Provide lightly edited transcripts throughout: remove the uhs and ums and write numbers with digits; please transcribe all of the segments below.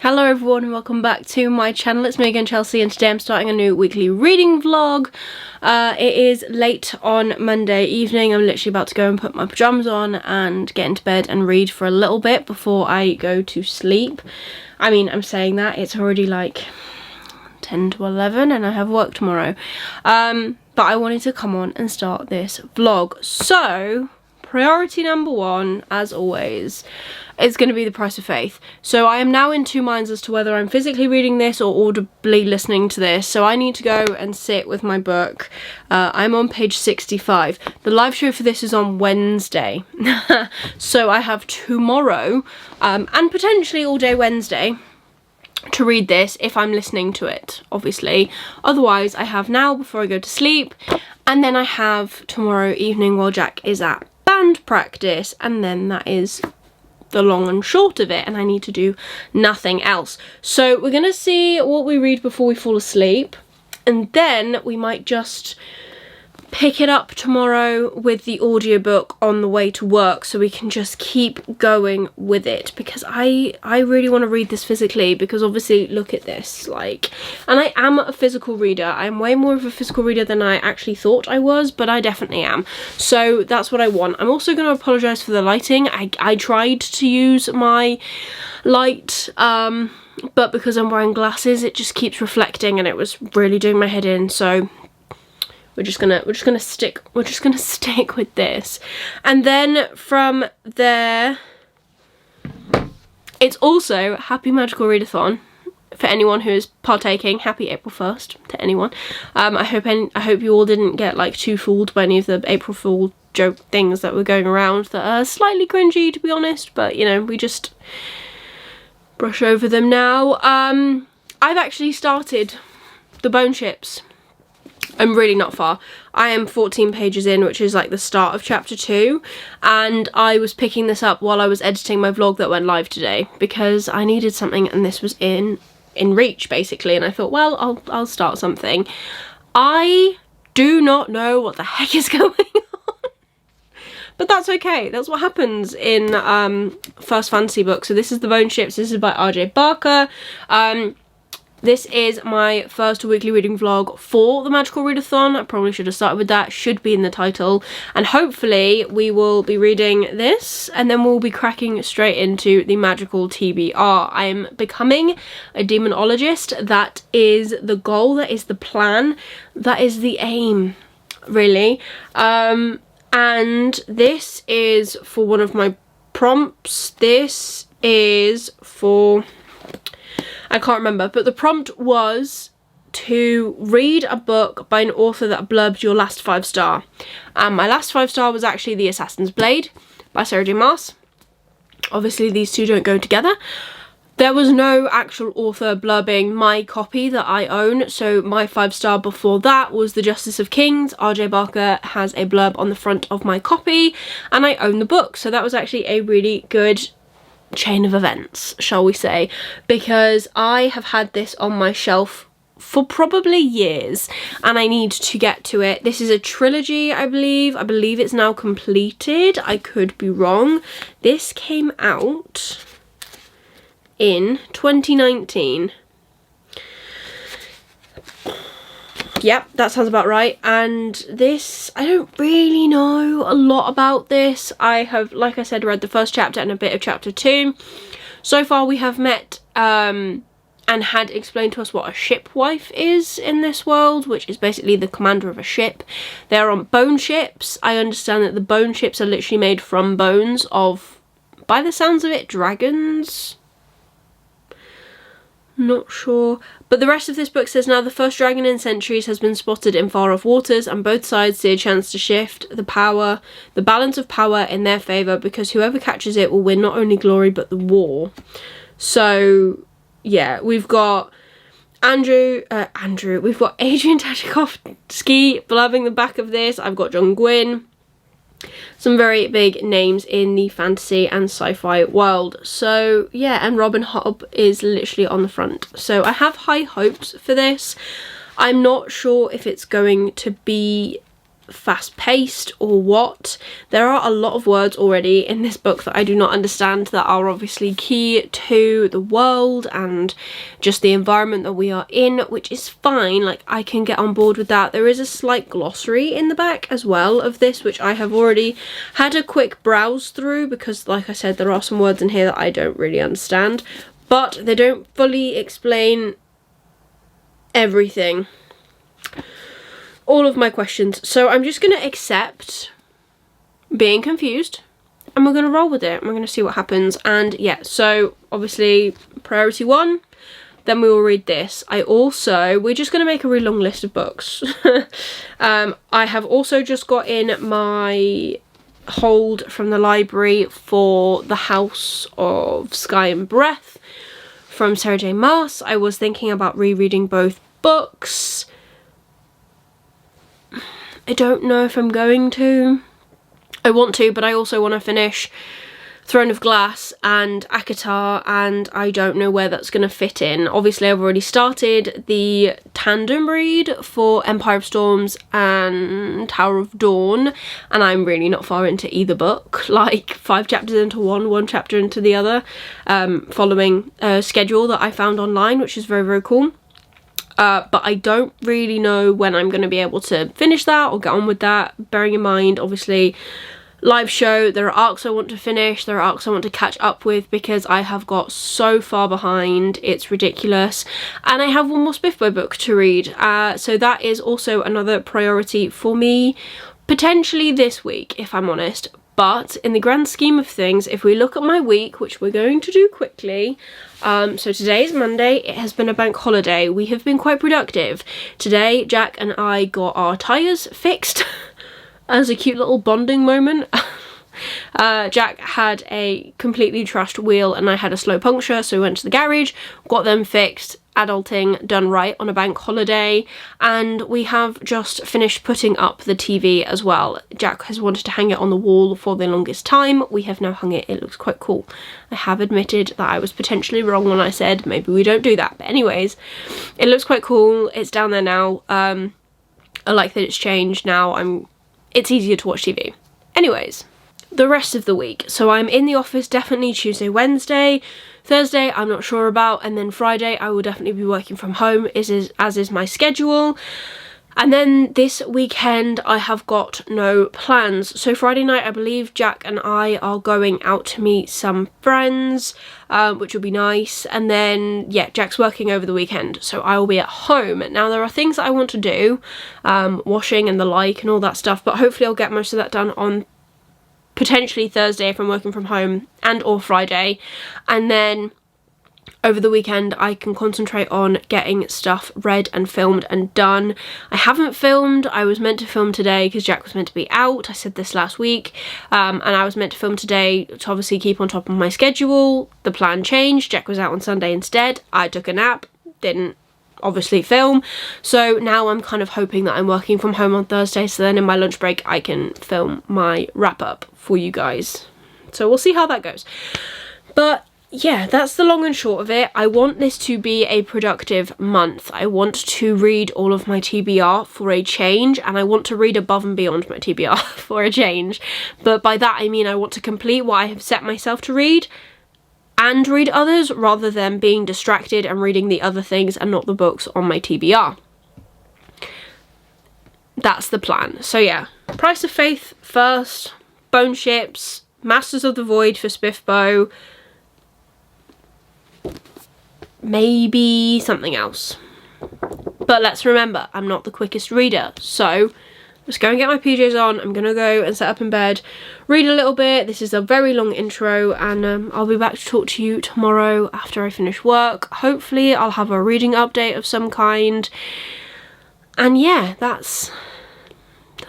Hello everyone and welcome back to my channel. It's me again, Chelsea, and today I'm starting a new weekly reading vlog. It is late on Monday evening. I'm literally about to go and put my pyjamas on and get into bed and read for a little bit before I go to sleep. I mean, I'm saying that, it's already like 10 to 11 and I have work tomorrow. But I wanted to come on and start this vlog. So, priority number one, as always, is going to be The Price of Faith. So I am now in two minds as to whether I'm physically reading this or audibly listening to this. So I need to go and sit with my book. I'm on page 65. The live show for this is on Wednesday. So I have tomorrow and potentially all day Wednesday to read this if I'm listening to it, obviously. Otherwise, I have now before I go to sleep, and then I have tomorrow evening while Jack is at band practice, and then that is the long and short of it, and I need to do nothing else. So we're gonna see what we read before we fall asleep, and then we might just pick it up tomorrow with the audiobook on the way to work, so we can just keep going with it, because I really want to read this physically, because obviously look at this, like, and I am a physical reader. I'm way more of a physical reader than I actually thought I was, but I definitely am. So that's what I want. I'm also going to apologise for the lighting. I tried to use my light, but because I'm wearing glasses, it just keeps reflecting, and it was really doing my head in. So we're just gonna stick with this. And then from there, it's also happy Magical Readathon for anyone who is partaking. Happy April 1st to anyone. I hope you all didn't get like too fooled by any of the April Fool joke things that were going around that are slightly cringy, to be honest, but you know, we just brush over them now. I've actually started the Bone Ships. I'm really not far. I am 14 pages in, which is like the start of chapter 2, and I was picking this up while I was editing my vlog that went live today, because I needed something and this was in reach basically, and I thought, well, I'll start something. I do not know what the heck is going on, but that's okay. That's what happens in first fantasy books. So this is The Bone Ships. This is by R.J. Barker. This is my first weekly reading vlog for the Magical Readathon. I probably should have started with that. Should be in the title. And hopefully we will be reading this, and then we'll be cracking straight into the magical TBR. I am becoming a demonologist. That is the goal. That is the plan. That is the aim, really. And this is for one of my prompts. This is for, I can't remember, but the prompt was to read a book by an author that blurbed your last 5-star. My last 5-star was actually The Assassin's Blade by Sarah J. Maas. Obviously these two don't go together. There was no actual author blurbing my copy that I own, so my 5-star before that was The Justice of Kings. R.J. Barker has a blurb on the front of my copy, and I own the book, so that was actually a really good chain of events, shall we say, because I have had this on my shelf for probably years and I need to get to it. This is a trilogy, I believe it's now completed. I could be wrong. This came out in 2019. Yep, that sounds about right. And this, I don't really know a lot about this. I have, like I said, read the first chapter and a bit of chapter 2. So far we have met and had explained to us what a shipwife is in this world, which is basically the commander of a ship. They're on bone ships. I understand that the bone ships are literally made from bones of, by the sounds of it, dragons. Not sure. But the rest of this book says, now the first dragon in centuries has been spotted in far-off waters, and both sides see a chance to shift the balance of power in their favour, because whoever catches it will win not only glory but the war. So yeah, we've got we've got Adrian Tchaikovsky blurbing the back of this. I've got John Gwynne. Some very big names in the fantasy and sci-fi world. So yeah, and Robin Hobb is literally on the front. So I have high hopes for this. I'm not sure if it's going to be fast-paced or what. There are a lot of words already in this book that I do not understand that are obviously key to the world and just the environment that we are in, which is fine. Like, I can get on board with that. There is a slight glossary in the back as well of this, which I have already had a quick browse through because, like I said, there are some words in here that I don't really understand, but they don't fully explain everything, all of my questions. So I'm just going to accept being confused and we're going to roll with it. We're going to see what happens. And yeah, so obviously priority 1, then we will read this. We're just going to make a really long list of books. I have also just got in my hold from the library for The House of Sky and Breath from Sarah J. Maas. I was thinking about rereading both books. I don't know if I'm going to. I want to, but I also want to finish Throne of Glass and ACOTAR, and I don't know where that's going to fit in. Obviously, I've already started the tandem read for Empire of Storms and Tower of Dawn, and I'm really not far into either book, like 5 chapters into one chapter into the other, following a schedule that I found online, which is very, very cool. But I don't really know when I'm going to be able to finish that or get on with that, bearing in mind, obviously, live show, there are arcs I want to finish, there are arcs I want to catch up with because I have got so far behind, it's ridiculous. And I have one more Spiffbo book to read, so that is also another priority for me, potentially this week, if I'm honest. But in the grand scheme of things, if we look at my week, which we're going to do quickly, so today is Monday, it has been a bank holiday, we have been quite productive. Today, Jack and I got our tyres fixed as a cute little bonding moment. Jack had a completely trashed wheel and I had a slow puncture, so we went to the garage, got them fixed. Adulting done right on a bank holiday, and we have just finished putting up the TV as well. Jack has wanted to hang it on the wall for the longest time. We have now hung it. It looks quite cool. I have admitted that I was potentially wrong when I said maybe we don't do that, but anyways, it looks quite cool. It's down there now. I like that it's changed now. It's easier to watch TV. Anyways, the rest of the week. So I'm in the office definitely Tuesday, Wednesday. Thursday I'm not sure about, and then Friday I will definitely be working from home, as is my schedule. And then this weekend I have got no plans. So Friday night I believe Jack and I are going out to meet some friends, which will be nice. And then yeah, Jack's working over the weekend, so I will be at home. Now there are things that I want to do, washing and the like and all that stuff, but hopefully I'll get most of that done on potentially Thursday if I'm working from home, and or Friday, and then over the weekend I can concentrate on getting stuff read and filmed and done. I haven't filmed. I was meant to film today because Jack was meant to be out. I said this last week, and I was meant to film today to obviously keep on top of my schedule. The plan changed. Jack was out on Sunday instead. I took a nap, didn't obviously film, so now I'm kind of hoping that I'm working from home on Thursday, so then in my lunch break I can film my wrap up for you guys. So we'll see how that goes. But yeah, that's the long and short of it. I want this to be a productive month. I want to read all of my TBR for a change, and I want to read above and beyond my TBR for a change. But by that I mean I want to complete what I have set myself to read and read others, rather than being distracted and reading the other things and not the books on my TBR. That's the plan. So yeah, Price of Faith first, Bone Ships, Masters of the Void for Spiffbo, maybe something else. But let's remember, I'm not the quickest reader, so just go and get my PJs on. I'm gonna go and set up in bed, read a little bit. This is a very long intro, and I'll be back to talk to you tomorrow after I finish work. Hopefully I'll have a reading update of some kind. And yeah, that's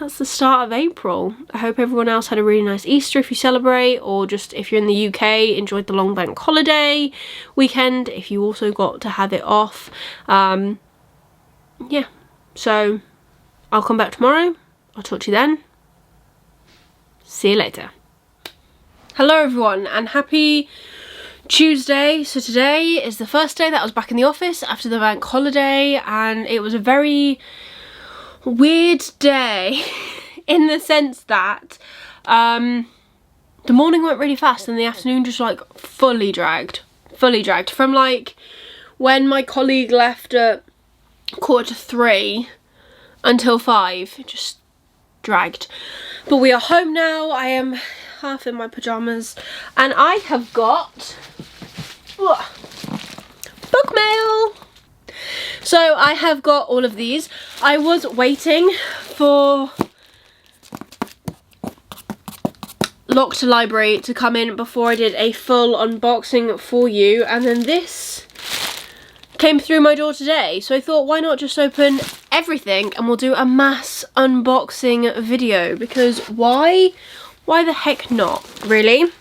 the start of April. I hope everyone else had a really nice Easter if you celebrate, or just if you're in the UK, enjoyed the long bank holiday weekend if you also got to have it off. Yeah, so I'll come back tomorrow. I'll talk to you then. See you later. Hello everyone, and happy Tuesday. So today is the first day that I was back in the office after the bank holiday, and it was a very weird day. in the sense that the morning went really fast and the afternoon just like fully dragged from like when my colleague left at 2:45 until 5. It just dragged. But we are home now. I am half in my pajamas and I have got book mail. So I have got all of these. I was waiting for Locked Library to come in before I did a full unboxing for you, and then this came through my door today, so I thought why not just open everything and we'll do a mass unboxing video, because why the heck not, really?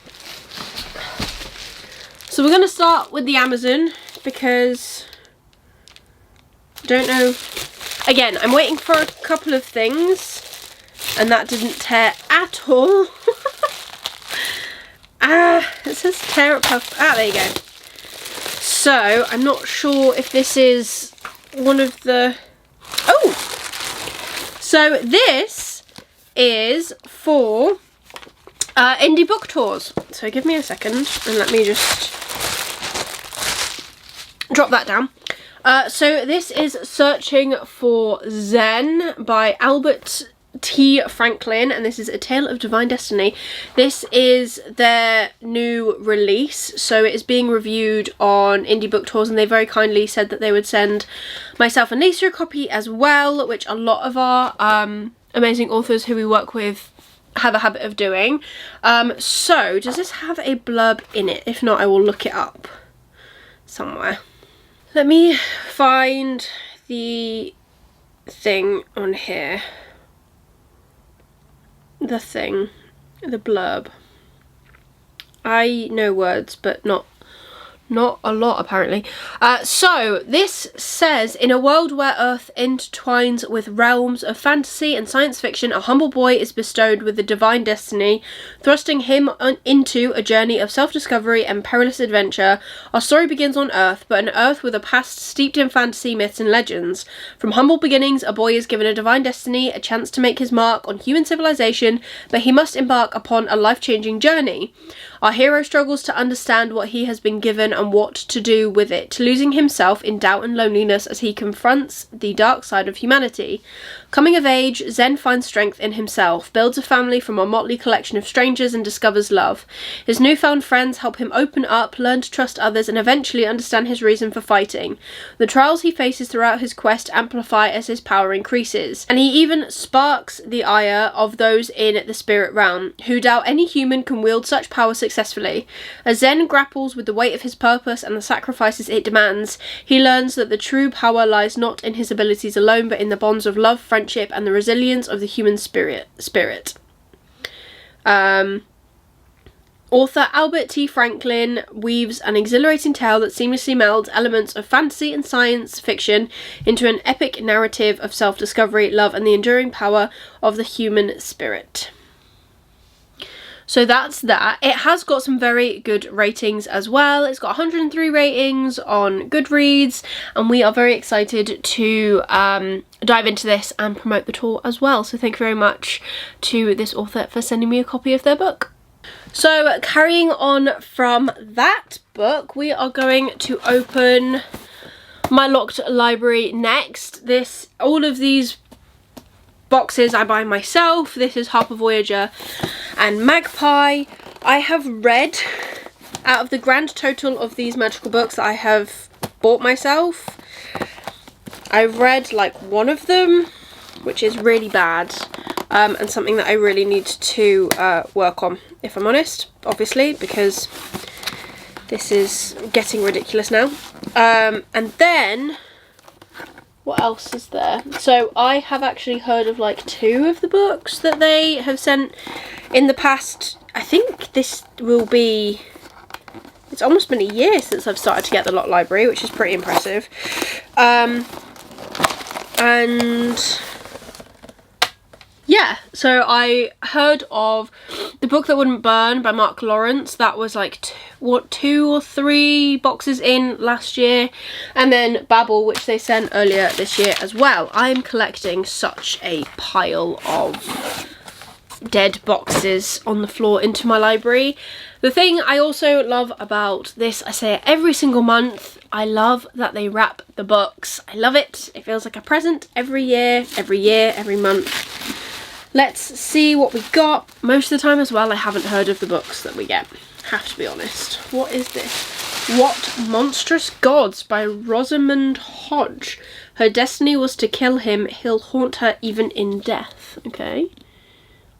So we're going to start with the Amazon because I don't know, again I'm waiting for a couple of things and that didn't tear at all. It says tear it puff. There you go. So I'm not sure if this is one of the, so this is for indie book tours. So give me a second and let me just drop that down. So this is Searching for Zen by Albert T. Franklin, and this is A Tale of Divine Destiny. This is their new release, so it is being reviewed on Indie Book Tours, and they very kindly said that they would send myself and Lisa a copy as well, which a lot of our amazing authors who we work with have a habit of doing. So does this have a blurb in it? If not, I will look it up somewhere. Let me find the thing on here. The blurb. I know words, but not a lot apparently. So this says, in a world where Earth intertwines with realms of fantasy and science fiction, a humble boy is bestowed with the divine destiny, thrusting him into a journey of self-discovery and perilous adventure. Our story begins on Earth, but an Earth with a past steeped in fantasy, myths and legends. From humble beginnings, a boy is given a divine destiny, a chance to make his mark on human civilization, but he must embark upon a life-changing journey. Our hero struggles to understand what he has been given and what to do with it, losing himself in doubt and loneliness as he confronts the dark side of humanity. Coming of age, Zen finds strength in himself, builds a family from a motley collection of strangers and discovers love. His newfound friends help him open up, learn to trust others and eventually understand his reason for fighting. The trials he faces throughout his quest amplify as his power increases, and he even sparks the ire of those in the spirit realm, who doubt any human can wield such power successfully. As Zen grapples with the weight of his purpose and the sacrifices it demands, he learns that the true power lies not in his abilities alone, but in the bonds of love, friendship, and the resilience of the human spirit. Author Albert T. Franklin weaves an exhilarating tale that seamlessly melds elements of fantasy and science fiction into an epic narrative of self-discovery, love, and the enduring power of the human spirit. So that's that. It has got some very good ratings as well. It's got 103 ratings on Goodreads, and we are very excited to dive into this and promote the tour as well. So thank you very much to this author for sending me a copy of their book. So carrying on from that book, we are going to open my Locked Library next. All of these boxes I buy myself. This is Harper Voyager and Magpie. I have read, out of the grand total of these magical books that I have bought myself, I've read like one of them, which is really bad, and something that I really need to work on, if I'm honest, obviously, because this is getting ridiculous now. And then what else is there? So I have actually heard of like 2 of the books that they have sent in the past. I think this will be, it's almost been a year since I've started to get the Locked Library, which is pretty impressive. And yeah, so I heard of The Book That Wouldn't Burn by Mark Lawrence. That was like 2 or 3 boxes in last year, and then Babel, which they sent earlier this year as well. I'm collecting such a pile of dead boxes on the floor into my library. The thing I also love about this, I say it every single month, I love that they wrap the books. I love it. It feels like a present every year, every month. Let's see what we got. Most of the time as well, I haven't heard of the books that we get. Have to be honest. What is this? What Monstrous Gods by Rosamund Hodge. Her destiny was to kill him. He'll haunt her even in death. Okay.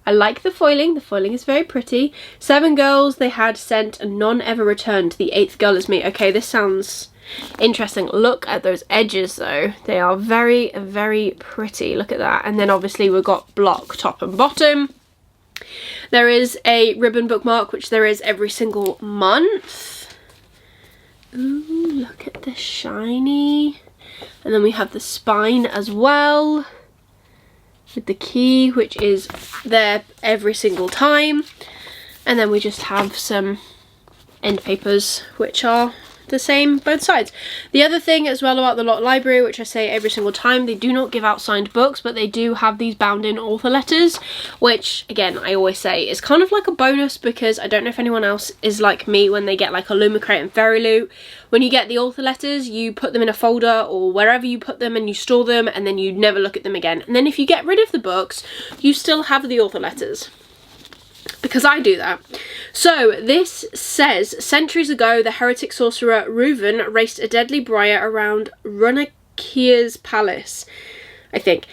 I like the foiling. The foiling is very pretty. 7 girls they had sent and none ever returned. The 8th girl is me. Okay, this sounds interesting. Look at those edges though. They are very, very pretty. Look at that. And then obviously we've got block top and bottom. There is a ribbon bookmark, which there is every single month. Ooh, look at the shiny. And then we have the spine as well, with the key, which is there every single time. And then we just have some end papers, which are the same both sides. The other thing as well about the Lot Library, which I say every single time, they do not give out signed books, but they do have these bound in author letters, which again I always say is kind of like a bonus, because I don't know if anyone else is like me when they get like a Lumicrate and Fairy Loot. When you get the author letters, you put them in a folder or wherever you put them and you store them, and then you never look at them again. And then if you get rid of the books, you still have the author letters. Because I do that. So this says, centuries ago the heretic sorcerer Reuven raced a deadly briar around Runakia's palace, I think,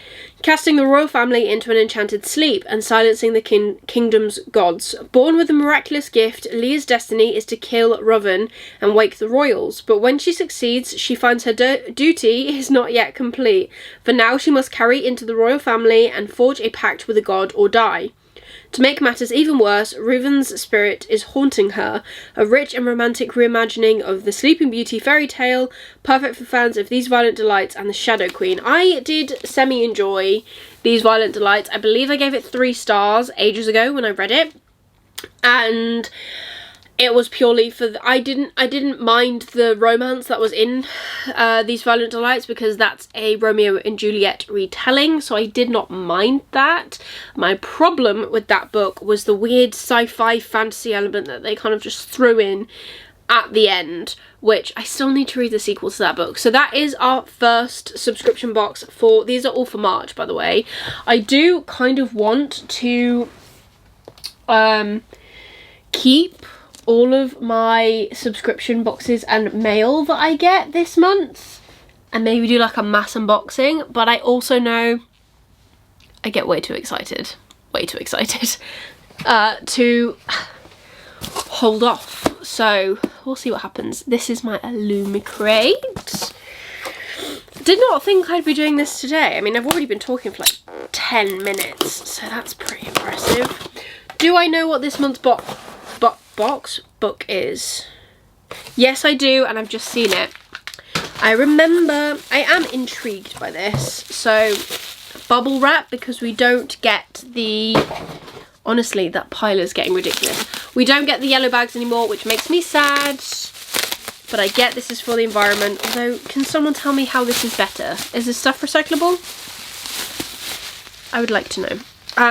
casting the royal family into an enchanted sleep and silencing the kingdom's gods. Born with a miraculous gift, Leah's destiny is to kill Reuven and wake the royals, but when she succeeds, she finds her duty is not yet complete. For now she must carry into the royal family and forge a pact with a god or die. To make matters even worse, Reuven's spirit is haunting her, a rich and romantic reimagining of the Sleeping Beauty fairy tale, perfect for fans of These Violent Delights and The Shadow Queen. I did semi-enjoy These Violent Delights. I believe I gave it 3 stars ages ago when I read it, and it was purely for I didn't mind the romance that was in These Violent Delights, because that's a Romeo and Juliet retelling, so I did not mind that. My problem with that book was the weird sci-fi fantasy element that they kind of just threw in at the end, which I still need to read the sequel to that book. So that is our first subscription box for, these are all for March by the way. I do kind of want to keep all of my subscription boxes and mail that I get this month and maybe do like a mass unboxing, but I also know I get way too excited to hold off, so we'll see what happens. This is my Lumicrate. Did not think I'd be doing this today. I mean, I've already been talking for like 10 minutes, so that's pretty impressive. Do I know what this month's book is? Yes, I do, and I've just seen it. I remember, I am intrigued by this. So, bubble wrap, because we don't get the, honestly, that pile is getting ridiculous. We don't get the yellow bags anymore, which makes me sad, but I get this is for the environment. Although, can someone tell me how this is better? Is this stuff recyclable? I would like to know.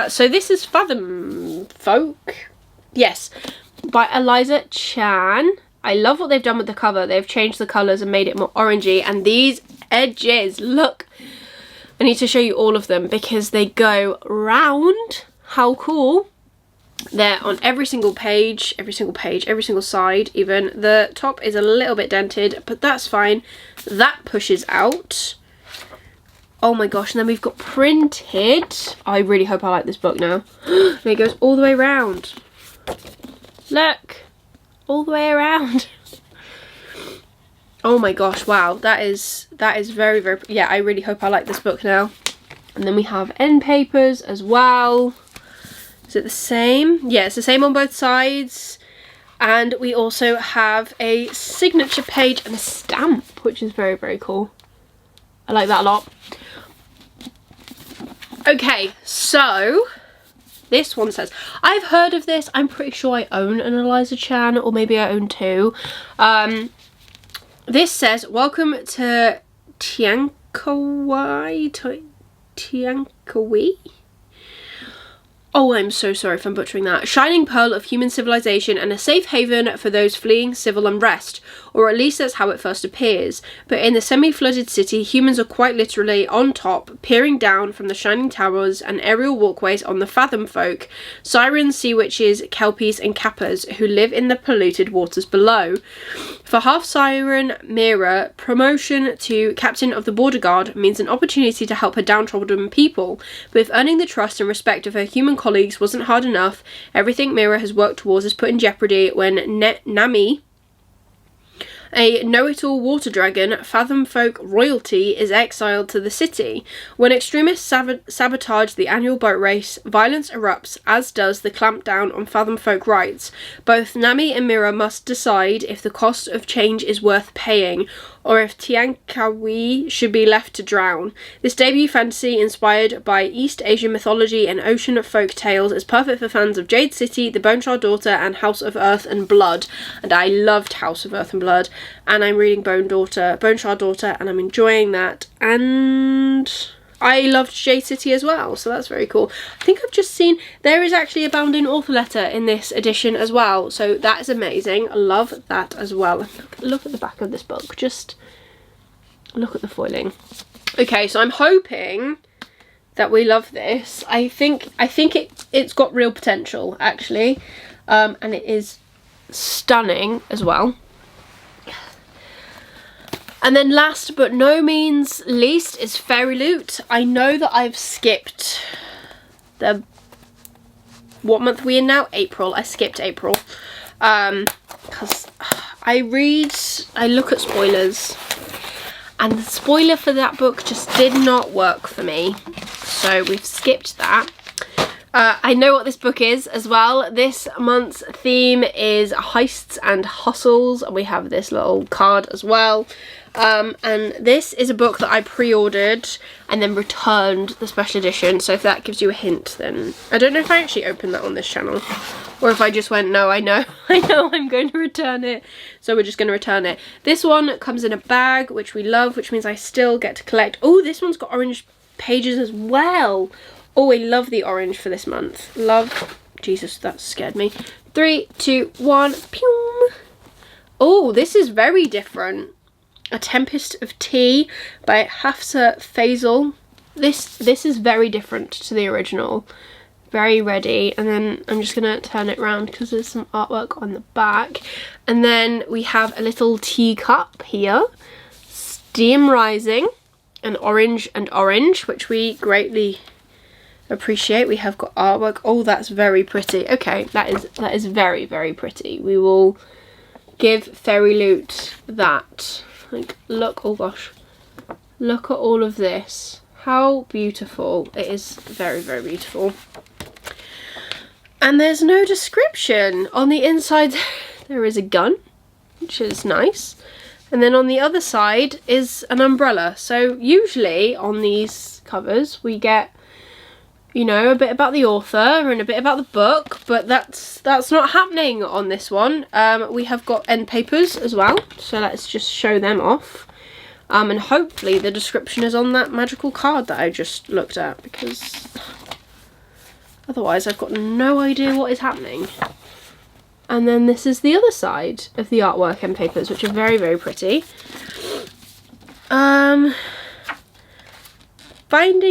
So this is Fathom Folk. Yes, by Eliza Chan. I love what they've done with the cover. They've changed the colours and made it more orangey. And these edges, look. I need to show you all of them because they go round. How cool. They're on every single page, every single side even. The top is a little bit dented, but that's fine. That pushes out. Oh my gosh, and then we've got printed. I really hope I like this book now. And it goes all the way around. Look, all the way around. Oh my gosh, wow, that is very, very, yeah, I really hope I like this book now. And then we have end papers as well. Is it the same? Yeah, it's the same on both sides. And we also have a signature page and a stamp, which is very, very cool. I like that a lot. Okay, so this one says, I've heard of this. I'm pretty sure I own an Eliza Chan, or maybe I own 2. This says, welcome to Tiankowi. Oh, I'm so sorry if I'm butchering that. Shining pearl of human civilization and a safe haven for those fleeing civil unrest. Or at least that's how it first appears. But in the semi-flooded city, humans are quite literally on top, peering down from the shining towers and aerial walkways on the fathom folk, sirens, sea witches, kelpies and kappas who live in the polluted waters below. For half-siren Mira, promotion to captain of the border guard means an opportunity to help her downtrodden people. But if earning the trust and respect of her human colleagues wasn't hard enough, everything Mira has worked towards is put in jeopardy when Nami, a know-it-all water dragon, Fathom Folk royalty, is exiled to the city. When extremists sabotage the annual boat race, violence erupts, as does the clampdown on Fathom Folk rights. Both Nami and Mira must decide if the cost of change is worth paying, or if Tiankawi should be left to drown. This debut fantasy, inspired by East Asian mythology and ocean folk tales, is perfect for fans of Jade City, The Bone Shard Daughter, and House of Earth and Blood. And I loved House of Earth and Blood, and I'm reading Bone Shard Daughter, and I'm enjoying that. And I loved Jade City as well, so that's very cool. I think I've just seen there is actually a bound in author letter in this edition as well, so that is amazing. I love that as well. Look at the back of this book, just look at the foiling. Okay, so I'm hoping that we love this. I think it's got real potential actually, and it is stunning as well. And then last but no means least is Fairy Loot. I know that I've skipped what month are we in now? April. I skipped April. Because I look at spoilers. And the spoiler for that book just did not work for me. So we've skipped that. I know what this book is as well. This month's theme is heists and hustles. We have this little card as well. And this is a book that I pre-ordered and then returned the special edition, so if that gives you a hint, then I don't know if I actually opened that on this channel or if I just went, no, I know I'm going to return it, so we're just going to return it. This one comes in a bag, which we love, which means I still get to collect. Oh, this one's got orange pages as well. Oh, I love the orange for this month. Love. Jesus, that scared me. 3, 2, 1, pew. Oh, this is very different. A Tempest of Tea by Hafsa Faisal. This is very different to the original. Very ready. And then I'm just going to turn it around because there's some artwork on the back. And then we have a little teacup here. Steam Rising. And Orange and Orange, which we greatly appreciate. We have got artwork. Oh, that's very pretty. Okay, that is very, very pretty. We will give Fairy Loot that. Like, look, oh gosh, look at all of this. How beautiful. It is very, very beautiful. And there's no description. On the inside there is a gun, which is nice. And then on the other side is an umbrella. So usually on these covers we get, you know, a bit about the author and a bit about the book, but that's not happening on this one. We have got end papers as well, so let's just show them off. And hopefully the description is on that magical card that I just looked at, because otherwise I've got no idea what is happening. And then this is the other side of the artwork end papers, which are very, very pretty. Finding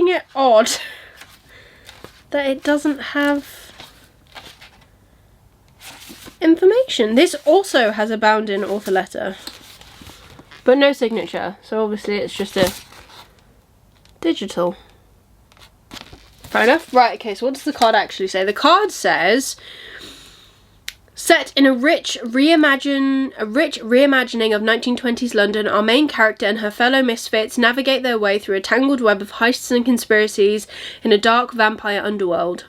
it odd that it doesn't have information. This also has a bound in author letter, but no signature, so obviously it's just a digital. Fair enough. Right, okay, so what does the card actually say? The card says, set in a rich reimagining of 1920s London, our main character and her fellow misfits navigate their way through a tangled web of heists and conspiracies in a dark vampire underworld.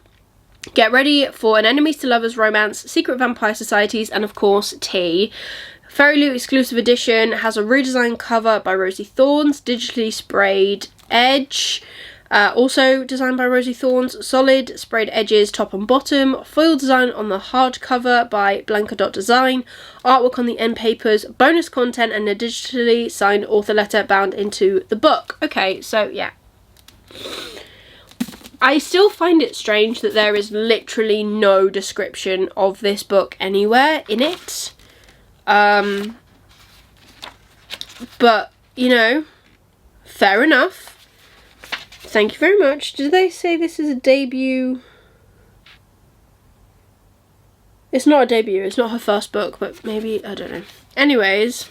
Get ready for an enemies to lovers romance, secret vampire societies, and of course tea. Fairy Loot exclusive edition has a redesigned cover by Rosie Thorns, digitally sprayed edge. Also designed by Rosie Thorns, solid sprayed edges top and bottom, foil design on the hardcover by Blanca.Design, artwork on the end papers, bonus content, and a digitally signed author letter bound into the book. Okay, so yeah. I still find it strange that there is literally no description of this book anywhere in it. But, you know, fair enough. Thank you very much. Did they say this is a debut? It's not a debut, it's not her first book, but maybe, I don't know. Anyways,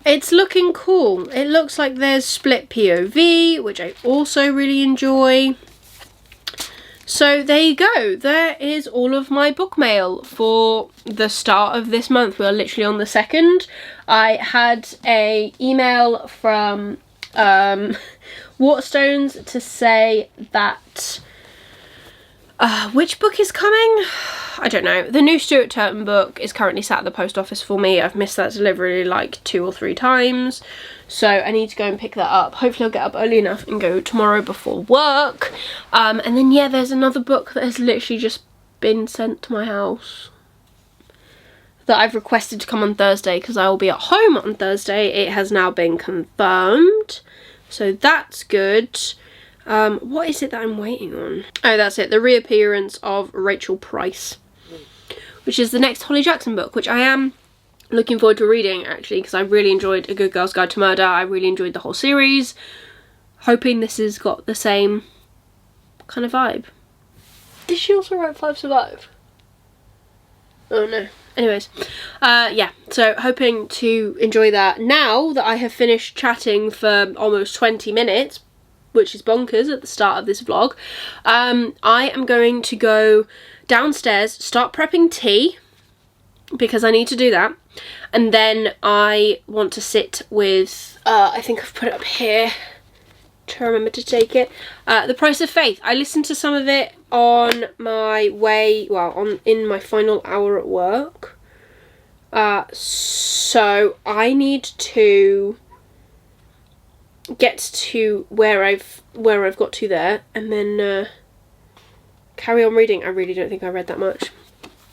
it's looking cool. It looks like there's split POV, which I also really enjoy. So there you go. There is all of my book mail for the start of this month. We are literally on the 2nd. I had a email from Waterstones to say that which book is coming? I don't know. The new Stuart Turton book is currently sat at the post office for me. I've missed that delivery like 2 or 3 times. So I need to go and pick that up. Hopefully I'll get up early enough and go tomorrow before work. And then yeah, there's another book that has literally just been sent to my house that I've requested to come on Thursday because I will be at home on Thursday. It has now been confirmed. So that's good. What is it that I'm waiting on? Oh, that's it. The reappearance of Rachel Price, which is the next Holly Jackson book, which I am looking forward to reading, actually, because I really enjoyed A Good Girl's Guide to Murder. I really enjoyed the whole series. Hoping this has got the same kind of vibe. Did she also write 5 Survive? Oh, no. Anyways, yeah, so hoping to enjoy that. Now that I have finished chatting for almost 20 minutes, which is bonkers at the start of this vlog, I am going to go downstairs, start prepping tea, because I need to do that, and then I want to sit with, I think I've put it up here to remember to take it, The Price of Faith. I listened to some of it on my way, well, in my final hour at work, so I need to get to where I've got to there, and then carry on reading. I really don't think I read that much.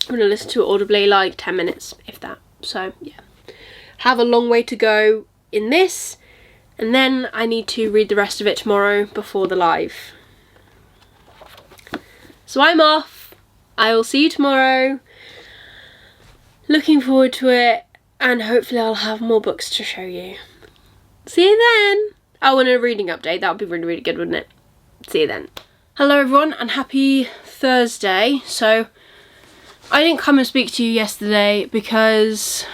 I'm gonna listen to it audibly, like 10 minutes, if that. So yeah, have a long way to go in this, and then I need to read the rest of it tomorrow before the live. So I'm off. I will see you tomorrow. Looking forward to it, and hopefully I'll have more books to show you. See you then. Oh, and a reading update. That would be really, really good, wouldn't it? See you then. Hello everyone, and happy Thursday. So I didn't come and speak to you yesterday because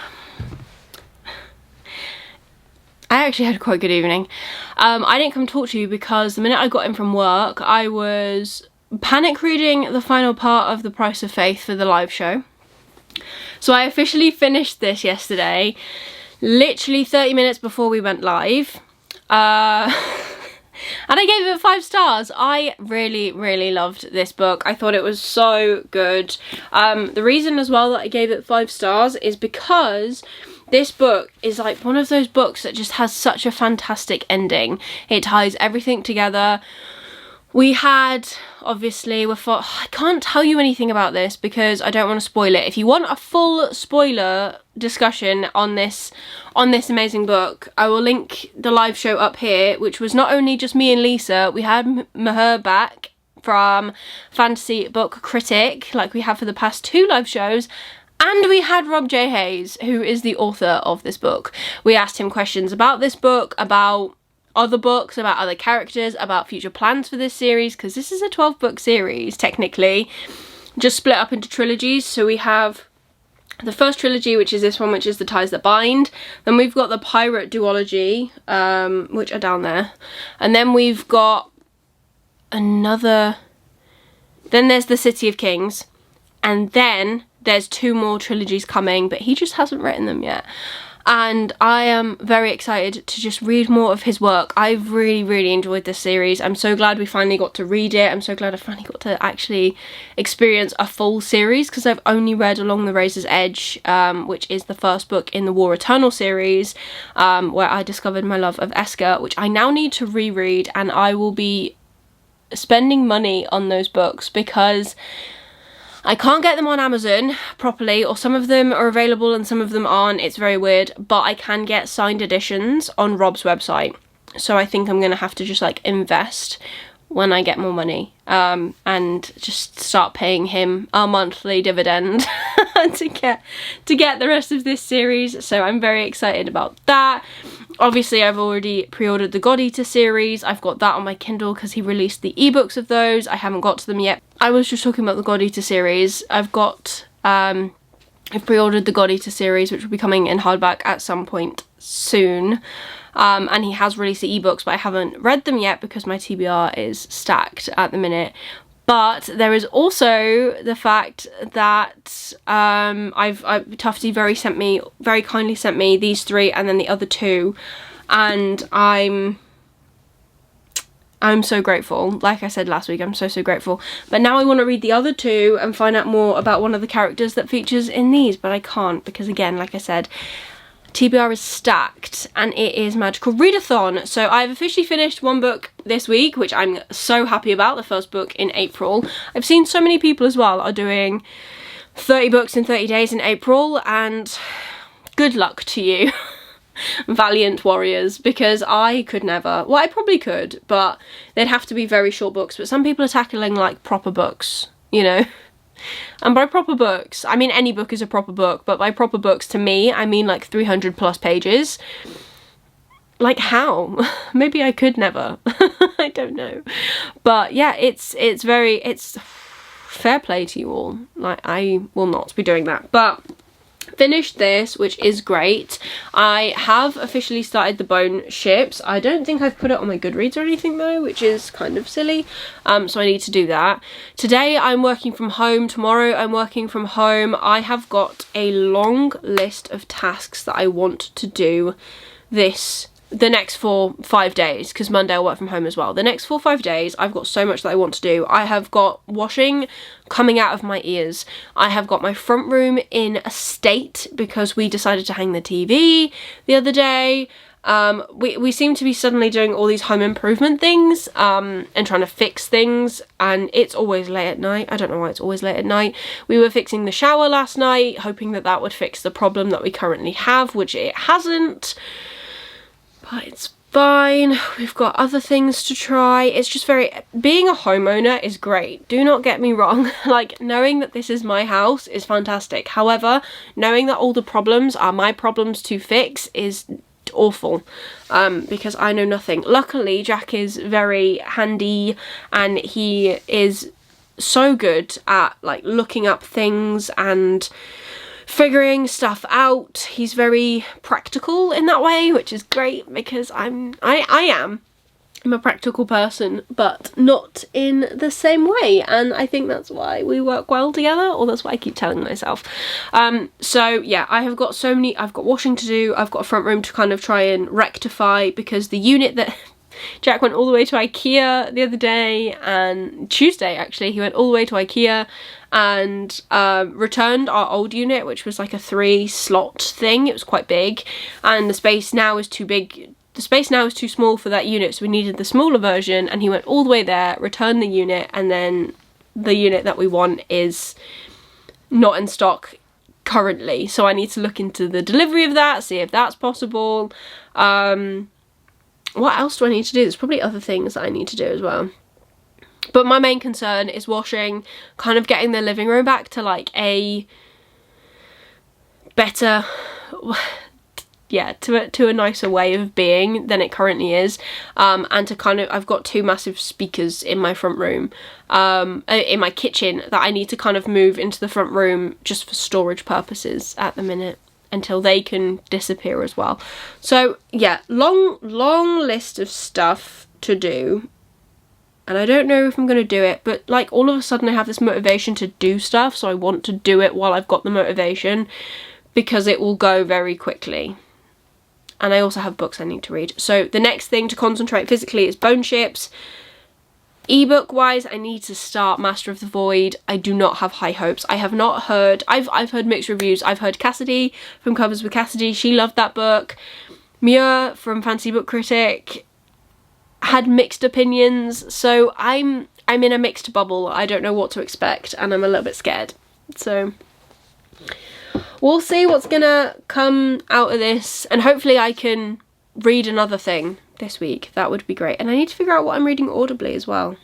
I actually had quite a good evening. I didn't come talk to you because the minute I got in from work, I was panic reading the final part of The Price of Faith for the live show. So I officially finished this yesterday, literally 30 minutes before we went live. And I gave it 5 stars. I really, really loved this book. I thought it was so good. The reason as well that I gave it 5 stars is because this book is like one of those books that just has such a fantastic ending. It ties everything together. We had, obviously, I can't tell you anything about this because I don't want to spoil it. If you want a full spoiler discussion on this amazing book, I will link the live show up here, which was not only just me and Lisa. We had Meher back from Fantasy Book Critic, like we have for the past 2 live shows, and we had Rob J. Hayes, who is the author of this book. We asked him questions about this book, about other books, about other characters, about future plans for this series, because this is a 12-book series, technically, just split up into trilogies. So we have the first trilogy, which is this one, which is The Ties That Bind. Then we've got the Pirate duology, which are down there. And then we've got another... Then there's The City of Kings. And then there's 2 more trilogies coming, but he just hasn't written them yet. And I am very excited to just read more of his work. I've really, really enjoyed this series. I'm so glad we finally got to read it. I'm so glad I finally got to actually experience a full series, because I've only read Along the Razor's Edge, which is the first book in the War Eternal series, where I discovered my love of Esker, which I now need to reread, and I will be spending money on those books because I can't get them on Amazon properly, or some of them are available and some of them aren't. It's very weird, but I can get signed editions on Rob's website. So I think I'm going to have to just like invest when I get more money, and just start paying him our monthly dividend to get the rest of this series. So I'm very excited about that. Obviously, I've already pre-ordered the God Eater series. I've got that on my Kindle because he released the ebooks of those. I haven't got to them yet. I was just talking about the God Eater series. I've pre-ordered the God Eater series, which will be coming in hardback at some point soon. And he has released the ebooks, but I haven't read them yet because my TBR is stacked at the minute. But there is also the fact that Tufty very kindly sent me these 3 and then the other 2, and I'm so grateful. Like I said last week, I'm so grateful. But now I want to read the other 2 and find out more about one of the characters that features in these, but I can't because, again, like I said, TBR is stacked, and it is Magical Readathon. So I've officially finished one book this week, which I'm so happy about, the first book in April. I've seen so many people as well are doing 30 books in 30 days in April, and good luck to you, valiant warriors, because I could never. Well, I probably could, but they'd have to be very short books. But some people are tackling like proper books, you know. And by proper books, I mean any book is a proper book, but by proper books to me, I mean like 300 plus pages. Like how? Maybe I could never. I don't know. But yeah, it's fair play to you all. Like, I will not be doing that. But finished this, which is great. I have officially started the Bone Ships. I don't think I've put it on my Goodreads or anything though, which is kind of silly. So I need to do that. Today I'm working from home. Tomorrow I'm working from home. I have got a long list of tasks that I want to do the next 4-5 days, because Monday I'll work from home as well. The next 4-5 days, I've got so much that I want to do. I have got washing coming out of my ears. I have got my front room in a state because we decided to hang the TV the other day. We seem to be suddenly doing all these home improvement things, and trying to fix things, and it's always late at night. I don't know why it's always late at night. We were fixing the shower last night, hoping that that would fix the problem that we currently have, which it hasn't. But it's fine. We've got other things to try. It's just being a homeowner is great. Do not get me wrong. Like, knowing that this is my house is fantastic. However, knowing that all the problems are my problems to fix is awful, because I know nothing. Luckily, Jack is very handy, and he is so good at like looking up things and figuring stuff out. He's very practical in that way, which is great because I'm a practical person, but not in the same way, and I think that's why we work well together, or that's what I keep telling myself. So yeah, I've got washing to do. I've got a front room to kind of try and rectify, because the unit that Jack went all the way to IKEA the other day, and Tuesday actually, he went all the way to IKEA and returned our old unit, which was like a 3-slot thing. It was quite big, and the space now is too big. The space now is too small for that unit, so we needed the smaller version, and he went all the way there, returned the unit, and then the unit that we want is not in stock currently, so I need to look into the delivery of that, see if that's possible. What else do I need to do? There's probably other things that I need to do as well. But my main concern is washing, kind of getting the living room back to like a better, yeah, to a nicer way of being than it currently is. And to kind of, I've got 2 massive speakers in my front room, in my kitchen, that I need to kind of move into the front room just for storage purposes at the minute, until they can disappear as well. So yeah, long list of stuff to do, and I don't know if I'm going to do it, but like all of a sudden I have this motivation to do stuff, so I want to do it while I've got the motivation, because it will go very quickly. And I also have books I need to read. So the next thing to concentrate physically is Bone Ships. Ebook wise, I need to start Master of the Void. I do not have high hopes. I have not heard, I've heard mixed reviews. I've heard Cassidy from Covers with Cassidy, she loved that book. Mia from Fancy Book Critic had mixed opinions, so I'm in a mixed bubble. I don't know what to expect, and I'm a little bit scared. So we'll see what's gonna come out of this, and hopefully I can read another thing this week, that would be great. And I need to figure out what I'm reading audibly as well,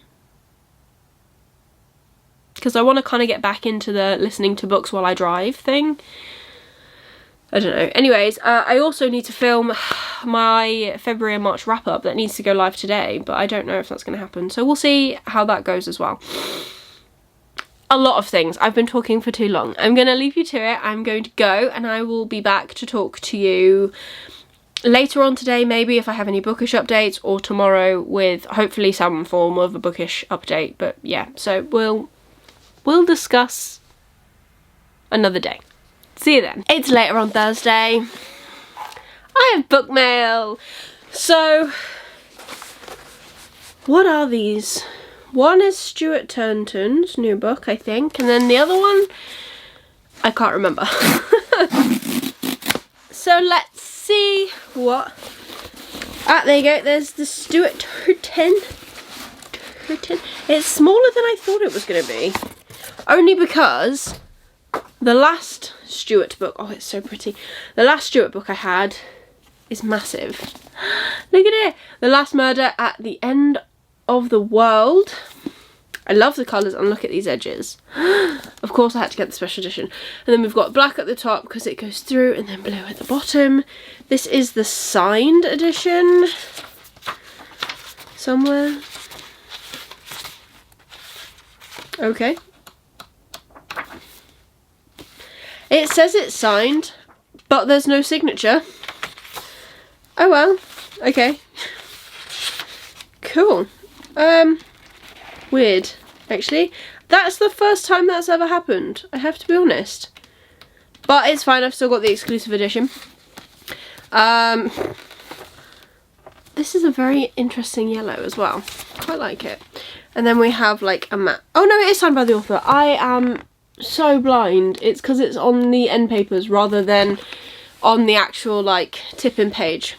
because I want to kind of get back into the listening to books while I drive thing. I don't know. Anyways, I also need to film my February and March wrap up that needs to go live today, but I don't know if that's going to happen. So we'll see how that goes as well. A lot of things. I've been talking for too long. I'm going to leave you to it. I'm going to go, and I will be back to talk to you later on today, maybe, if I have any bookish updates, or tomorrow with hopefully some form of a bookish update. But yeah, so we'll discuss another day. See you then. It's later on Thursday. I have book mail. So, what are these? One is Stuart Turnton's new book, I think, and then the other one, I can't remember. So let's see what... Ah, there you go. There's the Stuart Turton. It's smaller than I thought it was going to be. Only because the last Stuart book, oh, it's so pretty. The last Stuart book I had is massive. Look at it. The Last Murder at the End of the World. I love the colours, and look at these edges. Of course I had to get the special edition. And then we've got black at the top because it goes through, and then blue at the bottom. This is the signed edition. Somewhere. Okay. It says it's signed, but there's no signature. Oh well, okay. Cool. Weird, actually. That's the first time that's ever happened, I have to be honest. But it's fine, I've still got the exclusive edition. This is a very interesting yellow as well. Quite like it. And then we have like a matte. Oh no, it is signed by the author. I am so blind. It's because it's on the end papers rather than on the actual like tip-in page.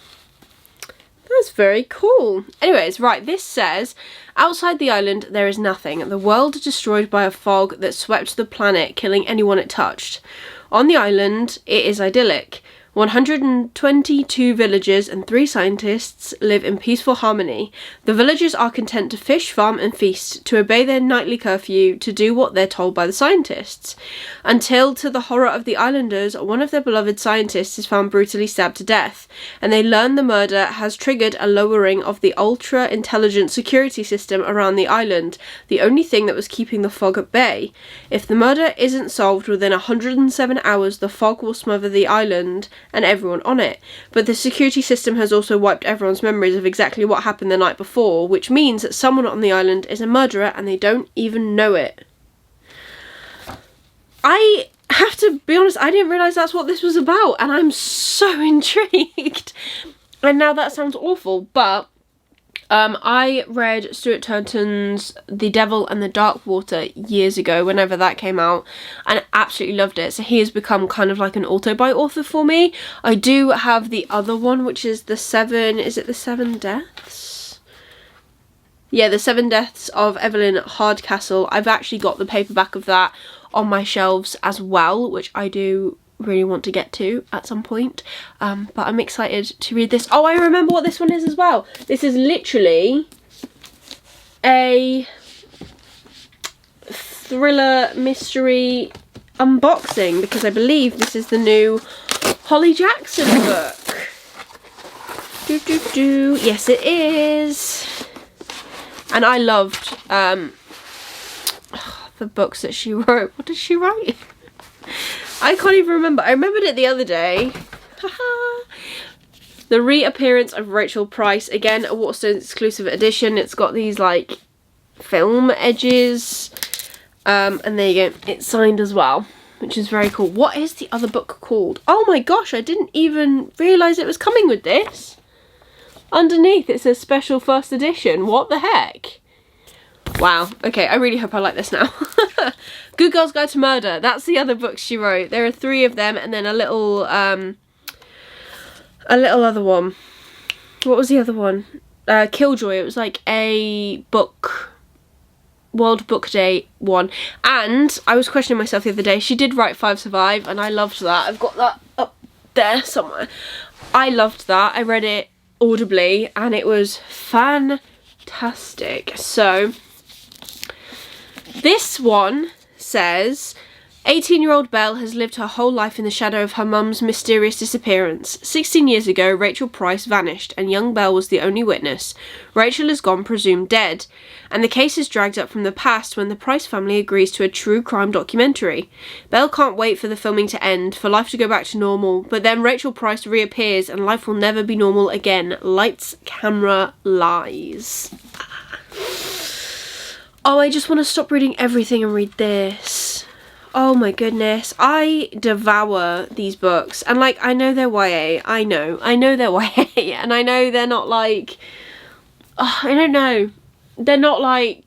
That's very cool. Anyways, right, this says, outside the island there is nothing. The world destroyed by a fog that swept the planet, killing anyone it touched. On the island, it is idyllic. 122 villagers and 3 scientists live in peaceful harmony. The villagers are content to fish, farm and feast, to obey their nightly curfew, to do what they're told by the scientists. Until, to the horror of the islanders, one of their beloved scientists is found brutally stabbed to death, and they learn the murder has triggered a lowering of the ultra-intelligent security system around the island, the only thing that was keeping the fog at bay. If the murder isn't solved within 107 hours, the fog will smother the island and everyone on it. But the security system has also wiped everyone's memories of exactly what happened the night before, which means that someone on the island is a murderer and they don't even know it. I have to be honest, I didn't realise that's what this was about, and I'm so intrigued. And now that sounds awful, but I read Stuart Turnton's The Devil and the Dark Water years ago, whenever that came out, and absolutely loved it. So he has become kind of like an auto-buy author for me. I do have the other one, which is the 7... Is it the 7 Deaths? Yeah, the 7 Deaths of Evelyn Hardcastle. I've actually got the paperback of that on my shelves as well, which I do really want to get to at some point, but I'm excited to read this. Oh, I remember what this one is as well. This is literally a thriller mystery unboxing, because I believe this is the new Holly Jackson book. Yes, it is. And I loved the books that she wrote. What did she write? I can't even remember. I remembered it the other day. The Reappearance of Rachel Price. Again, a Waterstones exclusive edition. It's got these like film edges. And there you go. It's signed as well, which is very cool. What is the other book called? Oh my gosh, I didn't even realise it was coming with this. Underneath it says special first edition. What the heck? Wow. Okay, I really hope I like this now. Good Girl's Guide to Murder. That's the other book she wrote. There are 3 of them, and then a little other one. What was the other one? Killjoy. It was like a book, World Book Day one. And I was questioning myself the other day. She did write 5 Survive, and I loved that. I've got that up there somewhere. I loved that. I read it audibly, and it was fantastic. So this one says, 18-year-old Belle has lived her whole life in the shadow of her mum's mysterious disappearance. 16 years ago, Rachel Price vanished, and young Belle was the only witness. Rachel is gone, presumed dead, and the case is dragged up from the past when the Price family agrees to a true crime documentary. Belle can't wait for the filming to end, for life to go back to normal, but then Rachel Price reappears and life will never be normal again. Lights, camera, lies. Oh, I just want to stop reading everything and read this. Oh my goodness, I devour these books, and like, I know they're YA, I know they're YA, and I know they're not like, I don't know, they're not like,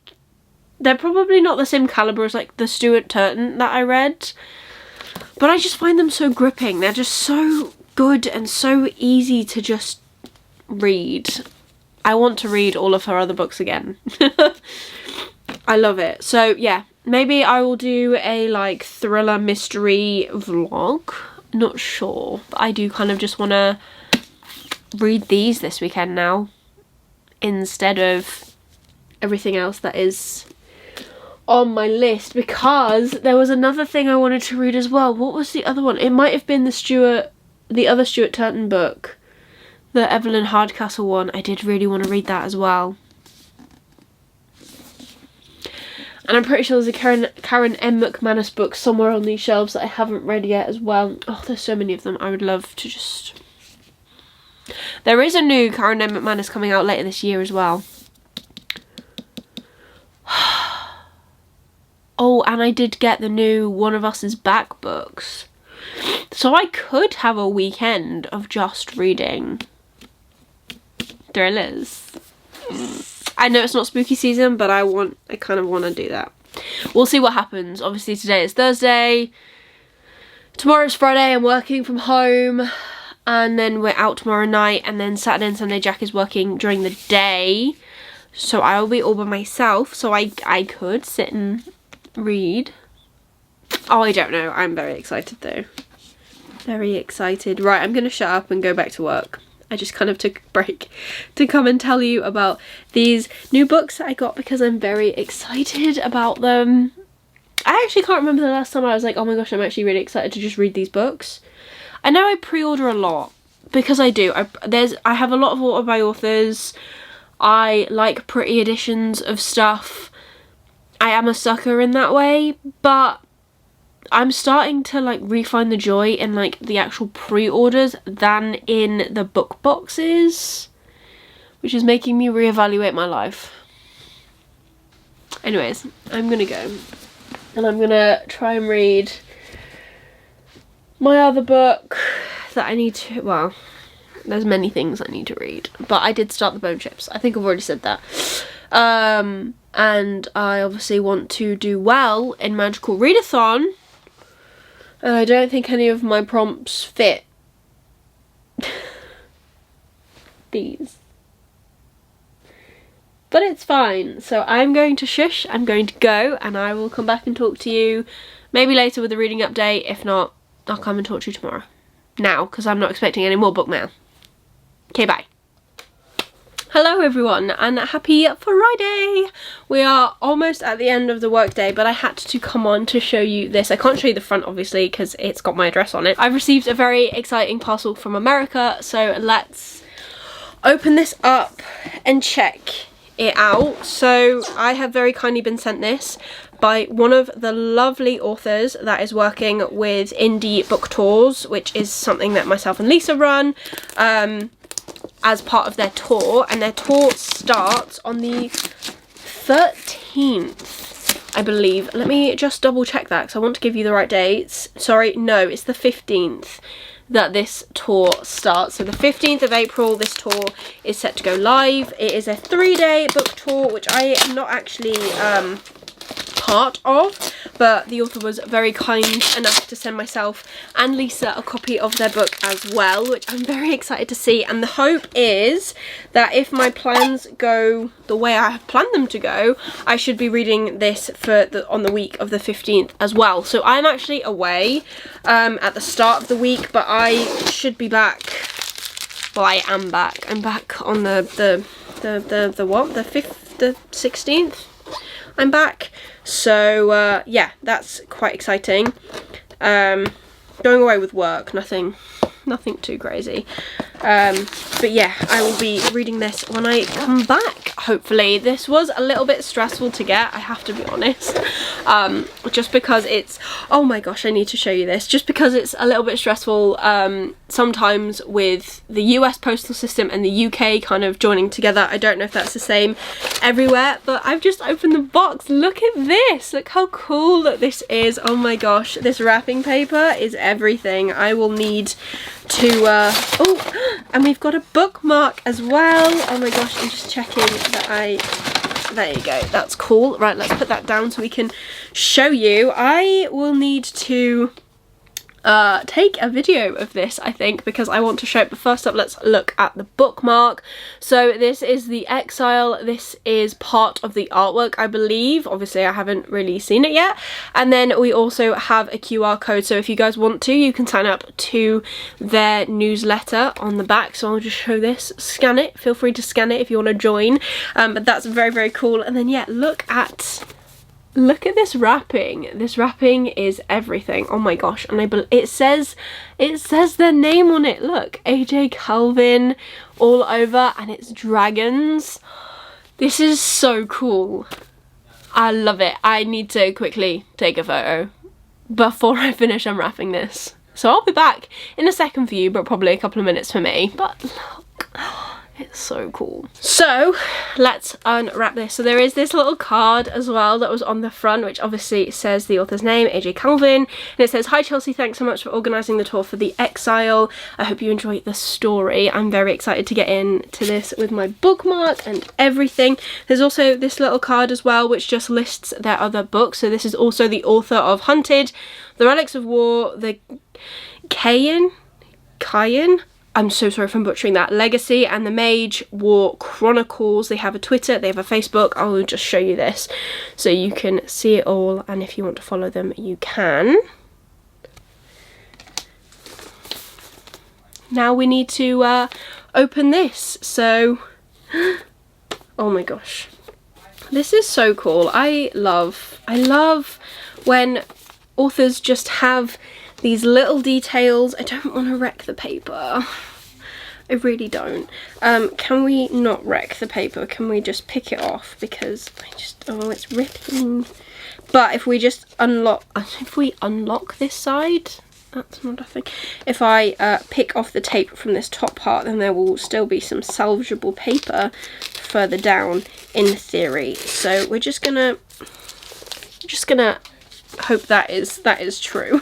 they're probably not the same caliber as like the Stuart Turton that I read, but I just find them so gripping. They're just so good and so easy to just read. I want to read all of her other books again. I love it. So yeah, maybe I will do a like thriller mystery vlog. Not sure, but I do kind of just want to read these this weekend now instead of everything else that is on my list, because there was another thing I wanted to read as well. What was the other one? It might have been the other Stuart Turton book, the Evelyn Hardcastle one. I did really want to read that as well. And I'm pretty sure there's a Karen M. McManus book somewhere on these shelves that I haven't read yet as well. Oh, there's so many of them. I would love to just... There is a new Karen M. McManus coming out later this year as well. Oh, and I did get the new One of Us Is Back books. So I could have a weekend of just reading thrillers. I know it's not spooky season, but I kind of want to do that. We'll see what happens. Obviously today is Thursday. Tomorrow's Friday, I'm working from home. And then we're out tomorrow night. And then Saturday and Sunday, Jack is working during the day. So I will be all by myself. So I could sit and read. Oh, I don't know. I'm very excited though. Very excited. Right, I'm going to shut up and go back to work. I just kind of took a break to come and tell you about these new books that I got because I'm very excited about them. I actually can't remember the last time I was like, oh my gosh, I'm actually really excited to just read these books. I know I pre-order a lot, because I do. I have a lot of order by authors. I like pretty editions of stuff. I am a sucker in that way, but I'm starting to like re-find the joy in like the actual pre-orders than in the book boxes, which is making me reevaluate my life. Anyways, I'm gonna go and I'm gonna try and read my other book that I need to, well, there's many things I need to read, but I did start the Bone Chips. I think I've already said that. And I obviously want to do well in Magical Readathon. And I don't think any of my prompts fit these. But it's fine. So I'm going to shush, I'm going to go, and I will come back and talk to you maybe later with a reading update. If not, I'll come and talk to you tomorrow. Now, because I'm not expecting any more book mail. Okay, bye. Hello everyone and happy Friday! We are almost at the end of the workday, but I had to come on to show you this. I can't show you the front obviously because it's got my address on it. I've received a very exciting parcel from America, so let's open this up and check it out. So I have very kindly been sent this by one of the lovely authors that is working with indie book tours, which is something that myself and Lisa run. As part of their tour, and their tour starts on the 13th, I believe. Let me just double check that because I want to give you the right dates. Sorry, no, it's the 15th that this tour starts. So the 15th of April, this tour is set to go live. It is a 3-day book tour, which I am not actually part of, but the author was very kind enough to send myself and Lisa a copy of their book as well, which I'm very excited to see. And the hope is that if my plans go the way I have planned them to go, I should be reading this on the week of the 15th as well. So I'm actually away at the start of the week, but I should be back Well, I am back. I'm back on the what? The 5th, the 16th? I'm back. So, yeah, that's quite exciting. Going away with work, nothing too crazy. But yeah, I will be reading this when I come back, hopefully. This was a little bit stressful to get, I have to be honest. Just because it's, oh my gosh, I need to show you this. Just because it's a little bit stressful sometimes with the US postal system and the UK kind of joining together. I don't know if that's the same everywhere, but I've just opened the box. Look at this. Look how cool that this is. Oh my gosh, this wrapping paper is everything. I will need to oh, and we've got a bookmark as well. Oh my gosh, I'm just checking that there you go, that's cool. Right, let's put that down so we can show you. I will need to take a video of this, I think, because I want to show it. But first up, let's look at the bookmark. So this is the Exile. This is part of the artwork, I believe. Obviously I haven't really seen it yet. And then we also have a QR code, so if you guys want to, you can sign up to their newsletter on the back. So I'll just show this, scan it, feel free to scan it if you want to join. But that's very, very cool. And then yeah, look at this wrapping. This wrapping is everything. Oh my gosh. And it says their name on it. Look, AJ Calvin all over, and it's dragons. This is so cool. I love it. I need to quickly take a photo before I finish unwrapping this. So I'll be back in a second for you, but probably a couple of minutes for me. But look, it's so cool. So let's unwrap this. So there is this little card as well that was on the front, which obviously says the author's name, AJ Calvin, and it says, "Hi Chelsea, thanks so much for organising the tour for the Exile. I hope you enjoy the story. I'm very excited to get into this with my bookmark and everything." There's also this little card as well, which just lists their other books. So this is also the author of Hunted, The Relics of War, the Kayan, I'm so sorry if I'm butchering that, Legacy, and the Mage War Chronicles. They have a Twitter, they have a Facebook. I'll just show you this so you can see it all, and if you want to follow them, you can. Now we need to open this. So, oh my gosh, this is so cool. I love when authors just have these little details. I don't want to wreck the paper. I really don't. Can we not wreck the paper? Can we just pick it off? Because oh, it's ripping. But if we just unlock this side, that's not a thing. If I pick off the tape from this top part, then there will still be some salvageable paper further down in theory. So we're just gonna hope that is true.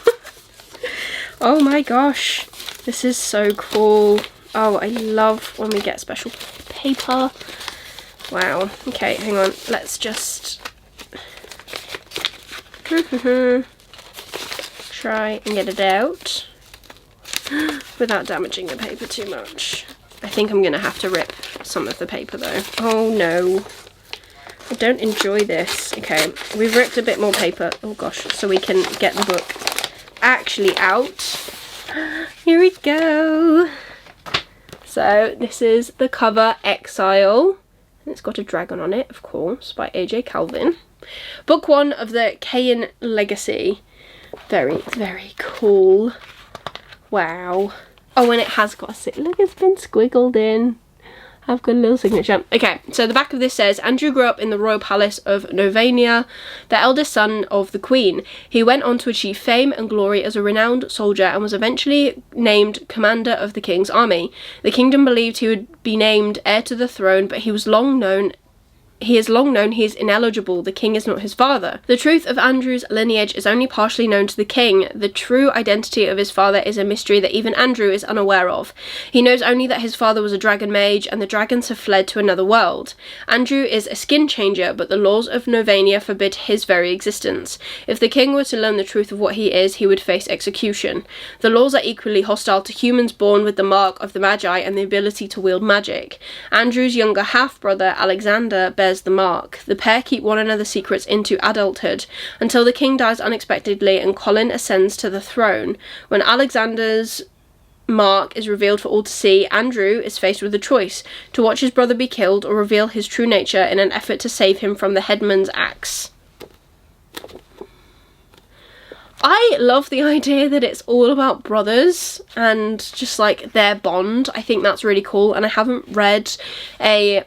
Oh my gosh, this is so cool. Oh, I love when we get special paper. Wow. Okay, hang on. Let's just try and get it out without damaging the paper too much. I think I'm gonna have to rip some of the paper though. Oh no. I don't enjoy this. Okay, we've ripped a bit more paper. Oh gosh, so we can get the book actually out. Here we go. So this is the cover, Exile. And it's got a dragon on it, of course, by AJ Calvin. Book 1 of the Kayan Legacy. Very, very cool. Wow. Oh, and it has got a look, it's been squiggled in. I've got a little signature. Okay, so the back of this says, Andrew grew up in the royal palace of Novania, the eldest son of the Queen. He went on to achieve fame and glory as a renowned soldier and was eventually named commander of the king's army. The kingdom believed he would be named heir to the throne, but he is long known he is ineligible. The king is not his father. The truth of Andrew's lineage is only partially known to the king. The true identity of his father is a mystery that even Andrew is unaware of. He knows only that his father was a dragon mage and the dragons have fled to another world. Andrew is a skin changer, but the laws of Novania forbid his very existence. If the king were to learn the truth of what he is, he would face execution. The laws are equally hostile to humans born with the mark of the Magi and the ability to wield magic. Andrew's younger half-brother, Alexander, bears the mark. The pair keep one another's secrets into adulthood, until the king dies unexpectedly and Colin ascends to the throne. When Alexander's mark is revealed for all to see, Andrew is faced with a choice: to watch his brother be killed or reveal his true nature in an effort to save him from the headman's axe. I love the idea that it's all about brothers and just like their bond. I think that's really cool, and I haven't read a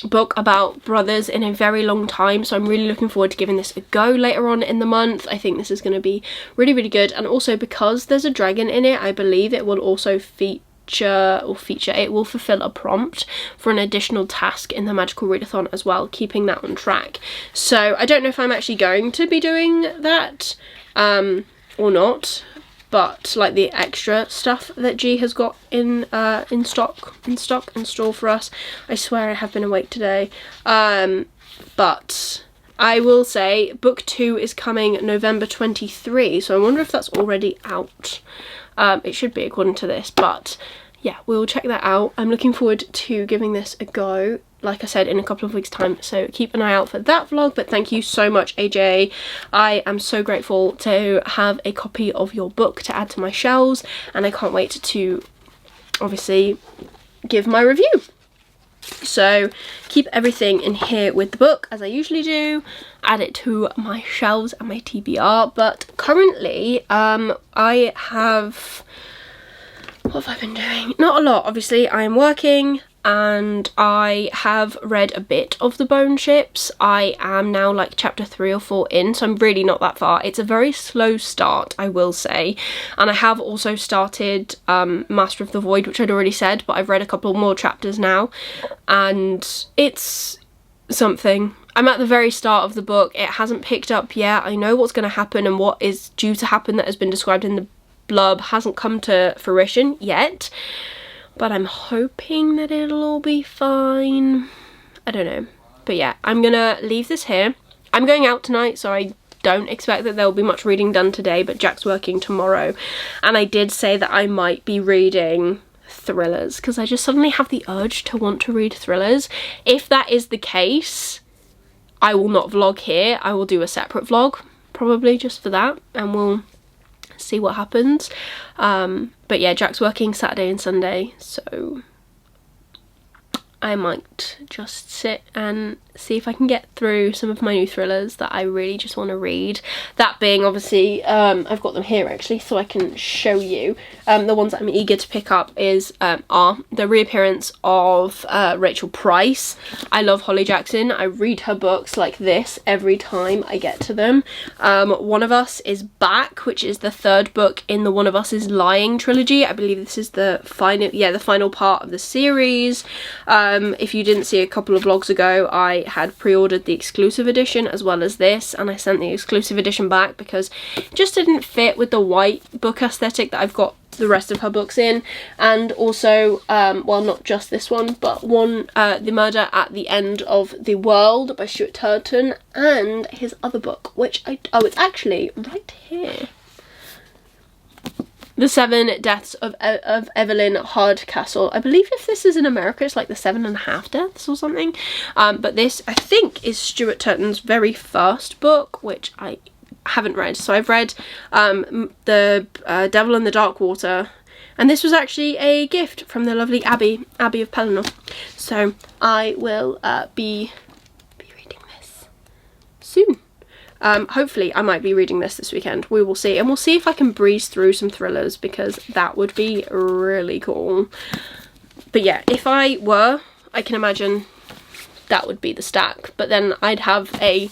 book about brothers in a very long time, so I'm really looking forward to giving this a go later on in the month. I think this is going to be really, really good, and also because there's a dragon in it, I believe it will also it will fulfill a prompt for an additional task in the Magical Readathon as well, keeping that on track. So I don't know if I'm actually going to be doing that or not, but like the extra stuff that G has got in store for us. I swear I have been awake today. But I will say book 2 is coming November 23, so I wonder if that's already out. It should be according to this, but yeah, we'll check that out. I'm looking forward to giving this a go, like I said, in a couple of weeks time, so keep an eye out for that vlog. But thank you so much, AJ. I am so grateful to have a copy of your book to add to my shelves, and I can't wait to obviously give my review. So keep everything in here with the book as I usually do, add it to my shelves and my TBR. But currently I have, what have I been doing? Not a lot, obviously. I am working, and I have read a bit of the Bone Ships. I am now like chapter 3 or 4 in, so I'm really not that far. It's a very slow start, I will say. And I have also started Master of the Void, which I'd already said, but I've read a couple more chapters now, and it's something. I'm at the very start of the book. It hasn't picked up yet. I know what's going to happen, and what is due to happen that has been described in the blurb hasn't come to fruition yet. But I'm hoping that it'll all be fine. I don't know. But yeah, I'm gonna leave this here. I'm going out tonight, so I don't expect that there will be much reading done today, but Jack's working tomorrow. And I did say that I might be reading thrillers, because I just suddenly have the urge to want to read thrillers. If that is the case, I will not vlog here. I will do a separate vlog, probably just for that, and we'll see what happens. But yeah, Jack's working Saturday and Sunday, so I might just sit and see if I can get through some of my new thrillers that I really just want to read. That being, obviously, I've got them here actually, so I can show you. The ones that I'm eager to pick up are the reappearance of Rachel Price. I love Holly Jackson. I read her books like this every time I get to them. One of Us is back, which is the 3rd book in the One of Us is Lying trilogy. I believe this is the final part of the series. If you didn't see a couple of vlogs ago, I had pre-ordered the exclusive edition as well as this, and I sent the exclusive edition back because it just didn't fit with the white book aesthetic that I've got the rest of her books in. And also, well, not just this one, but The Murder at the End of the World by Stuart Turton, and his other book, which it's actually right here. The 7 Deaths of Evelyn Hardcastle. I believe if this is in America, it's like the 7.5 deaths or something. But this, I think, is Stuart Turton's very first book, which I haven't read. So I've read The Devil in the Dark Water, and this was actually a gift from the lovely Abby of Pelennor. So I will be reading this soon. Hopefully I might be reading this weekend. We will see, and we'll see if I can breeze through some thrillers, because that would be really cool. But yeah, if I were, I can imagine that would be the stack, but then I'd have a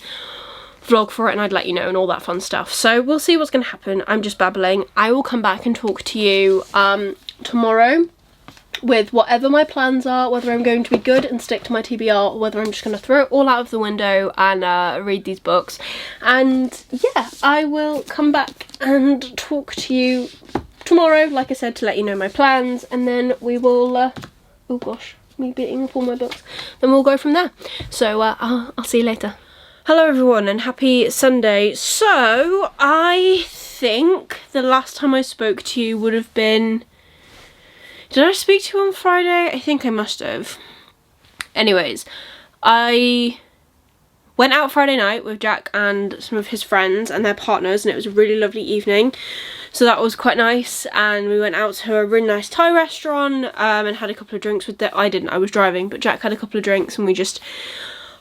vlog for it and I'd let you know and all that fun stuff. So we'll see what's going to happen. I'm just babbling. I will come back and talk to you tomorrow with whatever my plans are, whether I'm going to be good and stick to my TBR, or whether I'm just going to throw it all out of the window and read these books. And yeah, I will come back and talk to you tomorrow, like I said, to let you know my plans, and then we will, oh gosh, me beating up all my books, then we'll go from there. So I'll see you later. Hello everyone and happy Sunday. So I think the last time I spoke to you would have been, did I speak to you on Friday? I think I must have. Anyways, I went out Friday night with Jack and some of his friends and their partners, and it was a really lovely evening. so that was quite nice. And we went out to a really nice Thai restaurant and had a couple of drinks with I didn't, I was driving, but Jack had a couple of drinks and we just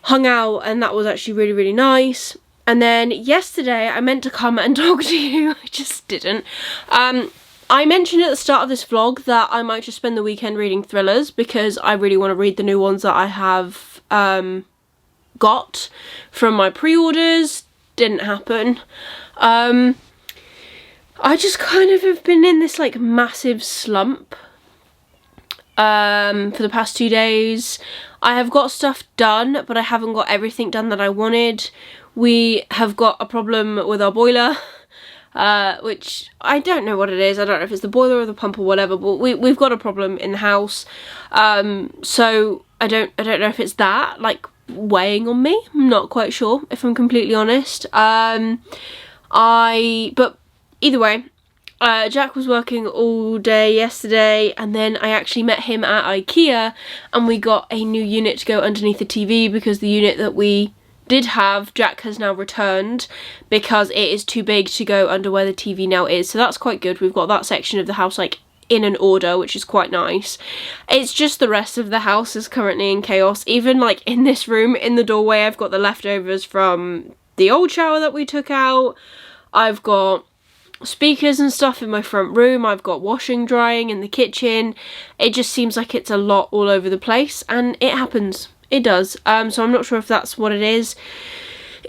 hung out, and that was actually really, really nice. And then yesterday I meant to come and talk to you, I just didn't. I mentioned at the start of this vlog that I might just spend the weekend reading thrillers because I really want to read the new ones that I have got from my pre-orders. Didn't happen. I just kind of have been in this like massive slump for the past 2 days. I have got stuff done, but I haven't got everything done that I wanted. We have got a problem with our boiler, which I don't know what it is. I don't know if it's the boiler or the pump or whatever, but we've got a problem in the house. So I don't know if it's that like weighing on me. I'm not quite sure, if I'm completely honest. But either way, Jack was working all day yesterday, and then I actually met him at IKEA and we got a new unit to go underneath the TV because the unit that we did have, Jack has now returned because it is too big to go under where the TV now is. So that's quite good. We've got that section of the house like in an order, which is quite nice. It's just the rest of the house is currently in chaos. Even like in this room, in the doorway, I've got the leftovers from the old shower that we took out. I've got speakers and stuff in my front room. I've got washing, drying in the kitchen. It just seems like it's a lot all over the place, and it happens. It does. So I'm not sure if that's what it is.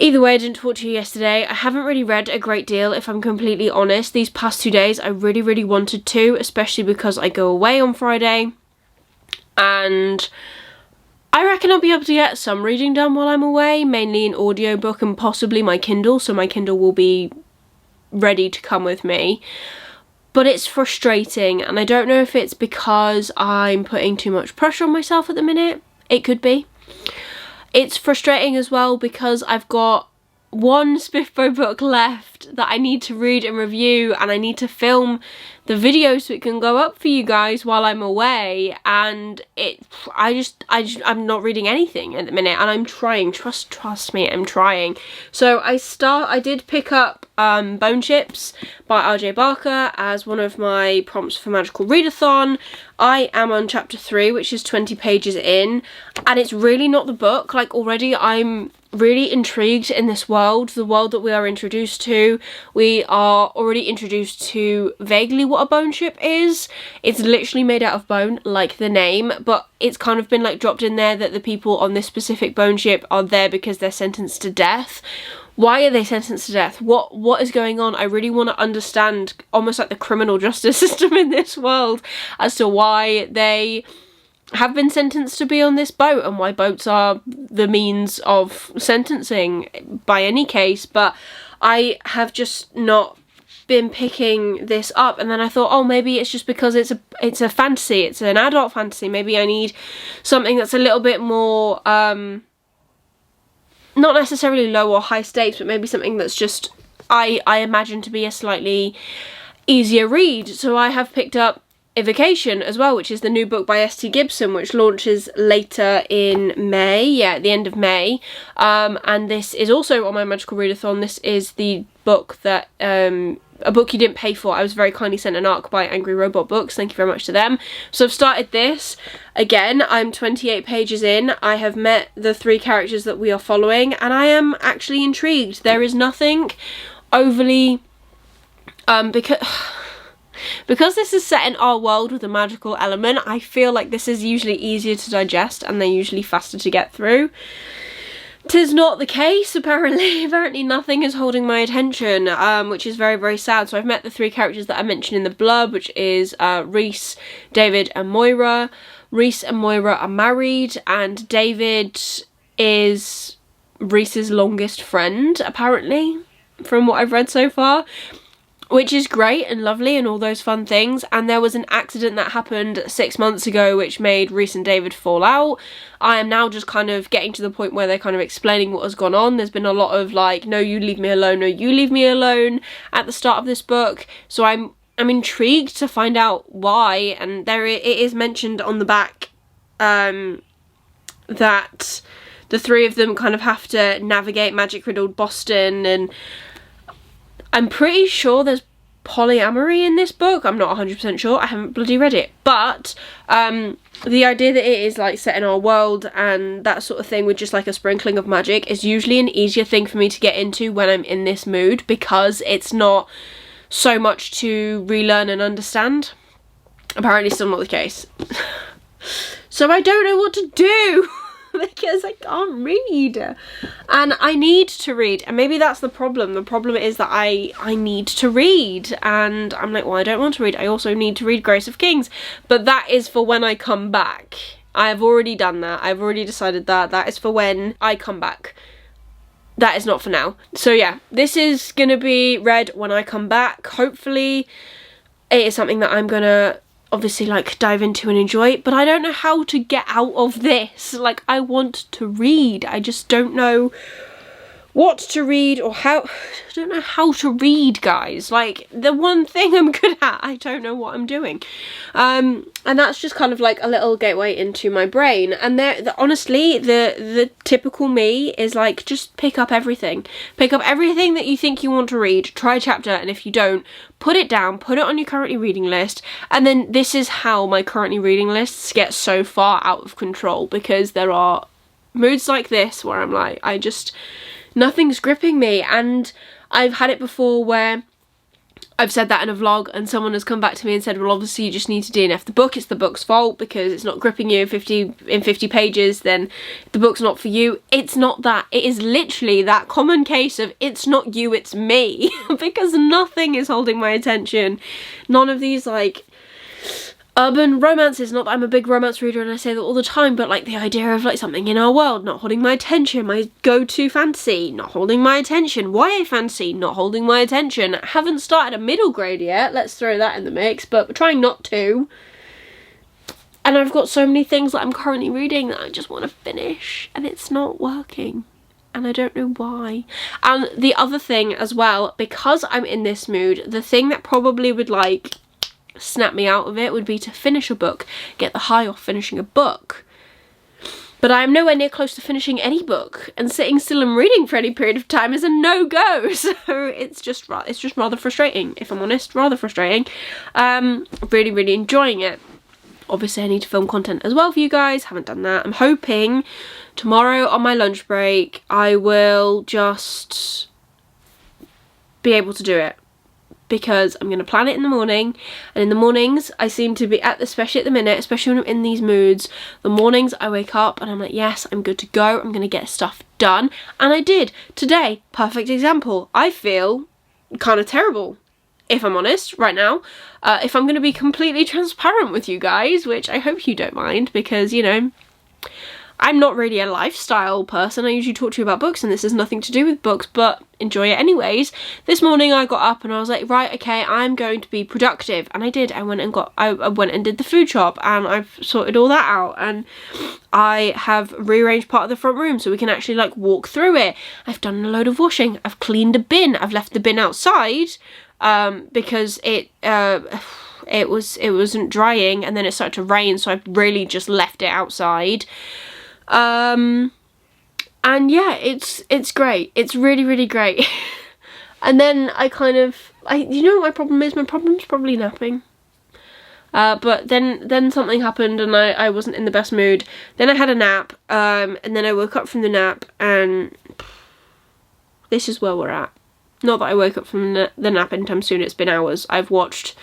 Either way, I didn't talk to you yesterday. I haven't really read a great deal, if I'm completely honest. These past 2 days, I really, really wanted to, especially because I go away on Friday. And I reckon I'll be able to get some reading done while I'm away, mainly an audiobook and possibly my Kindle. So my Kindle will be ready to come with me. But it's frustrating, and I don't know if it's because I'm putting too much pressure on myself at the minute. It could be. It's frustrating as well because I've got one Spiffbo book left that I need to read and review, and I need to film the video so it can go up for you guys while I'm away, and I'm not reading anything at the minute, and I'm trying, trust me, I'm trying. So I did pick up Bone Chips by RJ Barker as one of my prompts for Magical Readathon. I am on chapter 3, which is 20 pages in, and it's really not the book. Like, already I'm really intrigued in this world, the world that we are introduced to. We are already introduced to vaguely what a bone chip is. It's literally made out of bone, like the name, but it's kind of been like dropped in there that the people on this specific bone chip are there because they're sentenced to death. Why are they sentenced to death? What is going on? I really want to understand almost like the criminal justice system in this world as to why they have been sentenced to be on this boat and why boats are the means of sentencing by any case. But I have just not been picking this up, and then I thought, oh, maybe it's just because it's a fantasy, it's an adult fantasy. Maybe I need something that's a little bit more not necessarily low or high stakes, but maybe something that's just I imagine to be a slightly easier read. So I have picked up Evocation as well, which is the new book by S.T. Gibson, which launches later in May, at the end of May. And this is also on my Magical Readathon. This is the book that, a book you didn't pay for. I was very kindly sent an ARC by Angry Robot Books. Thank you very much to them. So I've started this. Again, I'm 28 pages in. I have met the 3 characters that we are following, and I am actually intrigued. There is nothing overly, because this is set in our world with a magical element, I feel like this is usually easier to digest and they're usually faster to get through. 'Tis not the case, apparently. Apparently nothing is holding my attention, which is very, very sad. So I've met the 3 characters that I mentioned in the blurb, which is Reese, David and Moira. Reese and Moira are married, and David is Reese's longest friend, apparently, from what I've read so far. Which is great and lovely and all those fun things. And there was an accident that happened 6 months ago which made Reese and David fall out. I am now just kind of getting to the point where they're kind of explaining what has gone on. There's been a lot of like, no, you leave me alone, no, you leave me alone at the start of this book. So I'm intrigued to find out why. And it is mentioned on the back that the 3 of them kind of have to navigate magic riddled Boston, and I'm pretty sure there's polyamory in this book. I'm not 100% sure, I haven't bloody read it, but the idea that it is like set in our world and that sort of thing with just like a sprinkling of magic is usually an easier thing for me to get into when I'm in this mood, because it's not so much to relearn and understand. Apparently still not the case. So I don't know what to do because I can't read, and I need to read, and maybe that's the problem. The problem is that I need to read, and I'm like, well, I don't want to read. I also need to read Grace of Kings, but that is for when I come back. I've already done that. I've already decided that that is for when I come back. That is not for now. So yeah, this is gonna be read when I come back. Hopefully it is something that I'm gonna obviously like dive into and enjoy, but I don't know how to get out of this. Like, I want to read, I just don't know what to read or how. I don't know how to read, guys. Like, the one thing I'm good at, I don't know what I'm doing. And that's just kind of like a little gateway into my brain. And honestly, the typical me is like, just pick up everything. Pick up everything that you think you want to read, try a chapter, and if you don't, put it down, put it on your currently reading list. And then this is how my currently reading lists get so far out of control, because there are moods like this where I'm like, nothing's gripping me. And I've had it before where I've said that in a vlog and someone has come back to me and said, well, obviously you just need to DNF the book, it's the book's fault because it's not gripping you in 50 pages, then the book's not for you. It's not that. It is literally that common case of it's not you, it's me. Because nothing is holding my attention. None of these like urban romances, not that I'm a big romance reader and I say that all the time, but like the idea of like something in our world not holding my attention, my go-to fantasy not holding my attention, YA fantasy not holding my attention. I haven't started a middle grade yet, let's throw that in the mix, but we're trying not to. And I've got so many things that I'm currently reading that I just want to finish, and it's not working. And I don't know why. And the other thing as well, because I'm in this mood, the thing that probably would like snap me out of it would be to finish a book, get the high off finishing a book. But I am nowhere near close to finishing any book, and sitting still and reading for any period of time is a no-go. So it's just rather frustrating, if I'm honest, rather frustrating. Really, really enjoying it. Obviously I need to film content as well for you guys, haven't done that. I'm hoping tomorrow on my lunch break I will just be able to do it, because I'm going to plan it in the morning, and in the mornings I seem to be especially at the minute, especially when I'm in these moods, the mornings I wake up and I'm like, yes, I'm good to go, I'm going to get stuff done, and I did. Today, perfect example, I feel kind of terrible, if I'm honest, right now. If I'm going to be completely transparent with you guys, which I hope you don't mind, because, you know, I'm not really a lifestyle person. I usually talk to you about books and this has nothing to do with books, but enjoy it anyways. This morning I got up and I was like, right, okay, I'm going to be productive. And I did. I went and did the food shop, and I've sorted all that out, and I have rearranged part of the front room so we can actually like walk through it. I've done a load of washing. I've cleaned a bin. I've left the bin outside because it wasn't drying, and then it started to rain, so I've really just left it outside. And yeah, it's great. It's really, really great. And then you know what my problem is? My problem's probably napping. But then something happened and I wasn't in the best mood. Then I had a nap, and then I woke up from the nap, and this is where we're at. Not that I woke up from the nap anytime soon, it's been hours. I've watched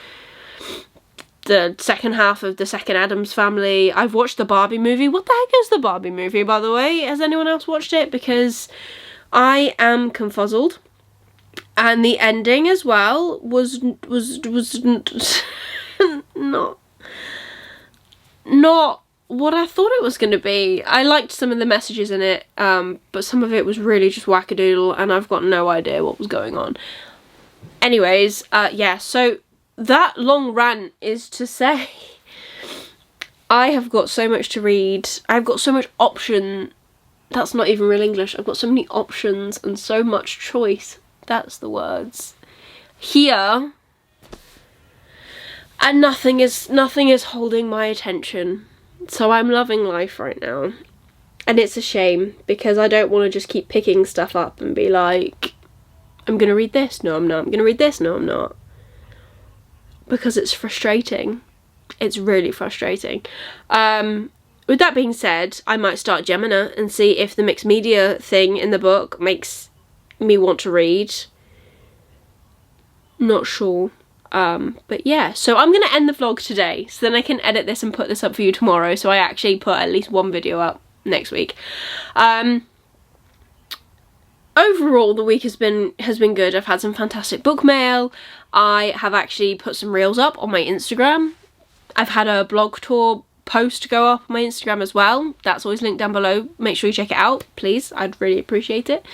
the second half of the second Addams Family. I've watched the Barbie movie. What the heck is the Barbie movie, by the way? Has anyone else watched it? Because I am confuzzled. And the ending as well was not what I thought it was going to be. I liked some of the messages in it, but some of it was really just wackadoodle, and I've got no idea what was going on. Anyways, yeah, so that long rant is to say I have got so much to read. I've got so much option. That's not even real English. I've got so many options and so much choice. That's the words. Here. And nothing is holding my attention. So I'm loving life right now. And it's a shame, because I don't want to just keep picking stuff up and be like, I'm going to read this. No, I'm not. I'm going to read this. No, I'm not. because it's frustrating. It's really frustrating. With that being said, I might start Gemina and see if the mixed media thing in the book makes me want to read. Not sure. But yeah, so I'm gonna end the vlog today, so then I can edit this and put this up for you tomorrow, so I actually put at least one video up next week. Overall, the week has been good. I've had some fantastic book mail. I have actually put some reels up on my Instagram. I've had a blog tour post go up on my Instagram as well. That's always linked down below. Make sure you check it out, please. I'd really appreciate it.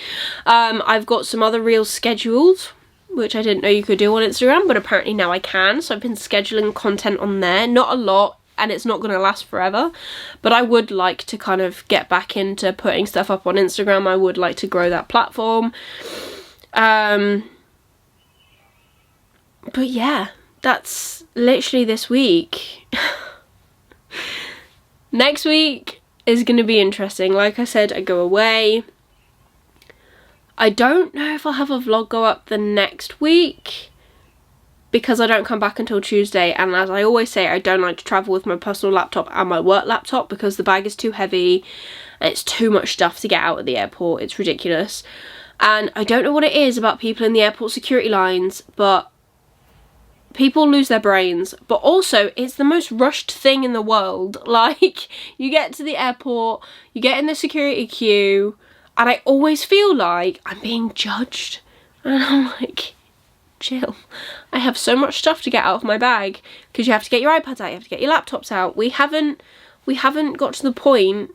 I've got some other reels scheduled, which I didn't know you could do on Instagram, but apparently now I can. So I've been scheduling content on there. Not a lot, and it's not going to last forever, but I would like to kind of get back into putting stuff up on Instagram. I would like to grow that platform. But yeah, that's literally this week. Next week is going to be interesting. Like I said, I go away. I don't know if I'll have a vlog go up the next week because I don't come back until Tuesday, and as I always say, I don't like to travel with my personal laptop and my work laptop because the bag is too heavy and it's too much stuff to get out at the airport. It's ridiculous. And I don't know what it is about people in the airport security lines, but people lose their brains. But also, it's the most rushed thing in the world. Like, you get to the airport, you get in the security queue, and I always feel like I'm being judged. And I'm like, chill. I have so much stuff to get out of my bag because you have to get your iPads out, you have to get your laptops out. We haven't got to the point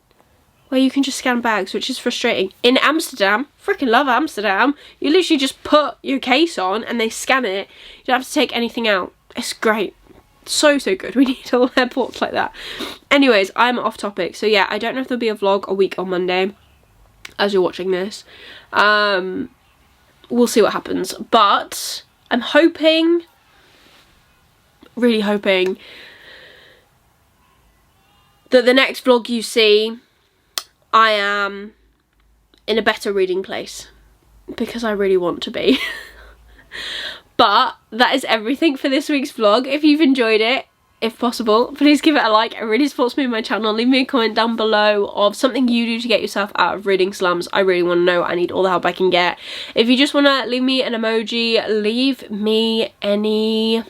where you can just scan bags, which is frustrating. In Amsterdam, freaking love Amsterdam, you literally just put your case on and they scan it. You don't have to take anything out. It's great. So good. We need all airports like that. Anyways, I'm off topic. So yeah, I don't know if there'll be a vlog a week on Monday as you're watching this. We'll see what happens, but I'm hoping, really hoping, that the next vlog you see, I am in a better reading place, because I really want to be. But that is everything for this week's vlog. If you've enjoyed it, if possible, please give it a like. It really supports me and my channel. Leave me a comment down below of something you do to get yourself out of reading slums. I really want to know. I need all the help I can get. If you just want to leave me an emoji, leave me any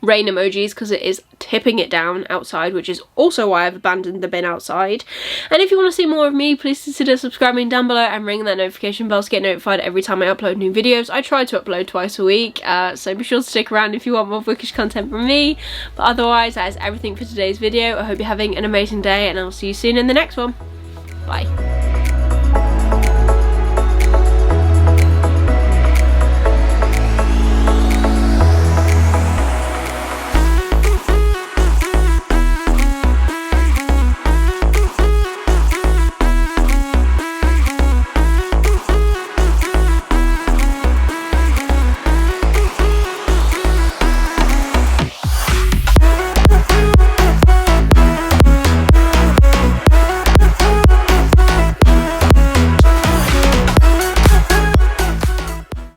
rain emojis because it is tipping it down outside, which is also why I've abandoned the bin outside. And if you want to see more of me, please consider subscribing down below and ringing that notification bell to get notified every time I upload new videos. I try to upload twice a week, so be sure to stick around if you want more bookish content from me. But otherwise, that is everything for today's video. I hope you're having an amazing day, and I'll see you soon in the next one. Bye.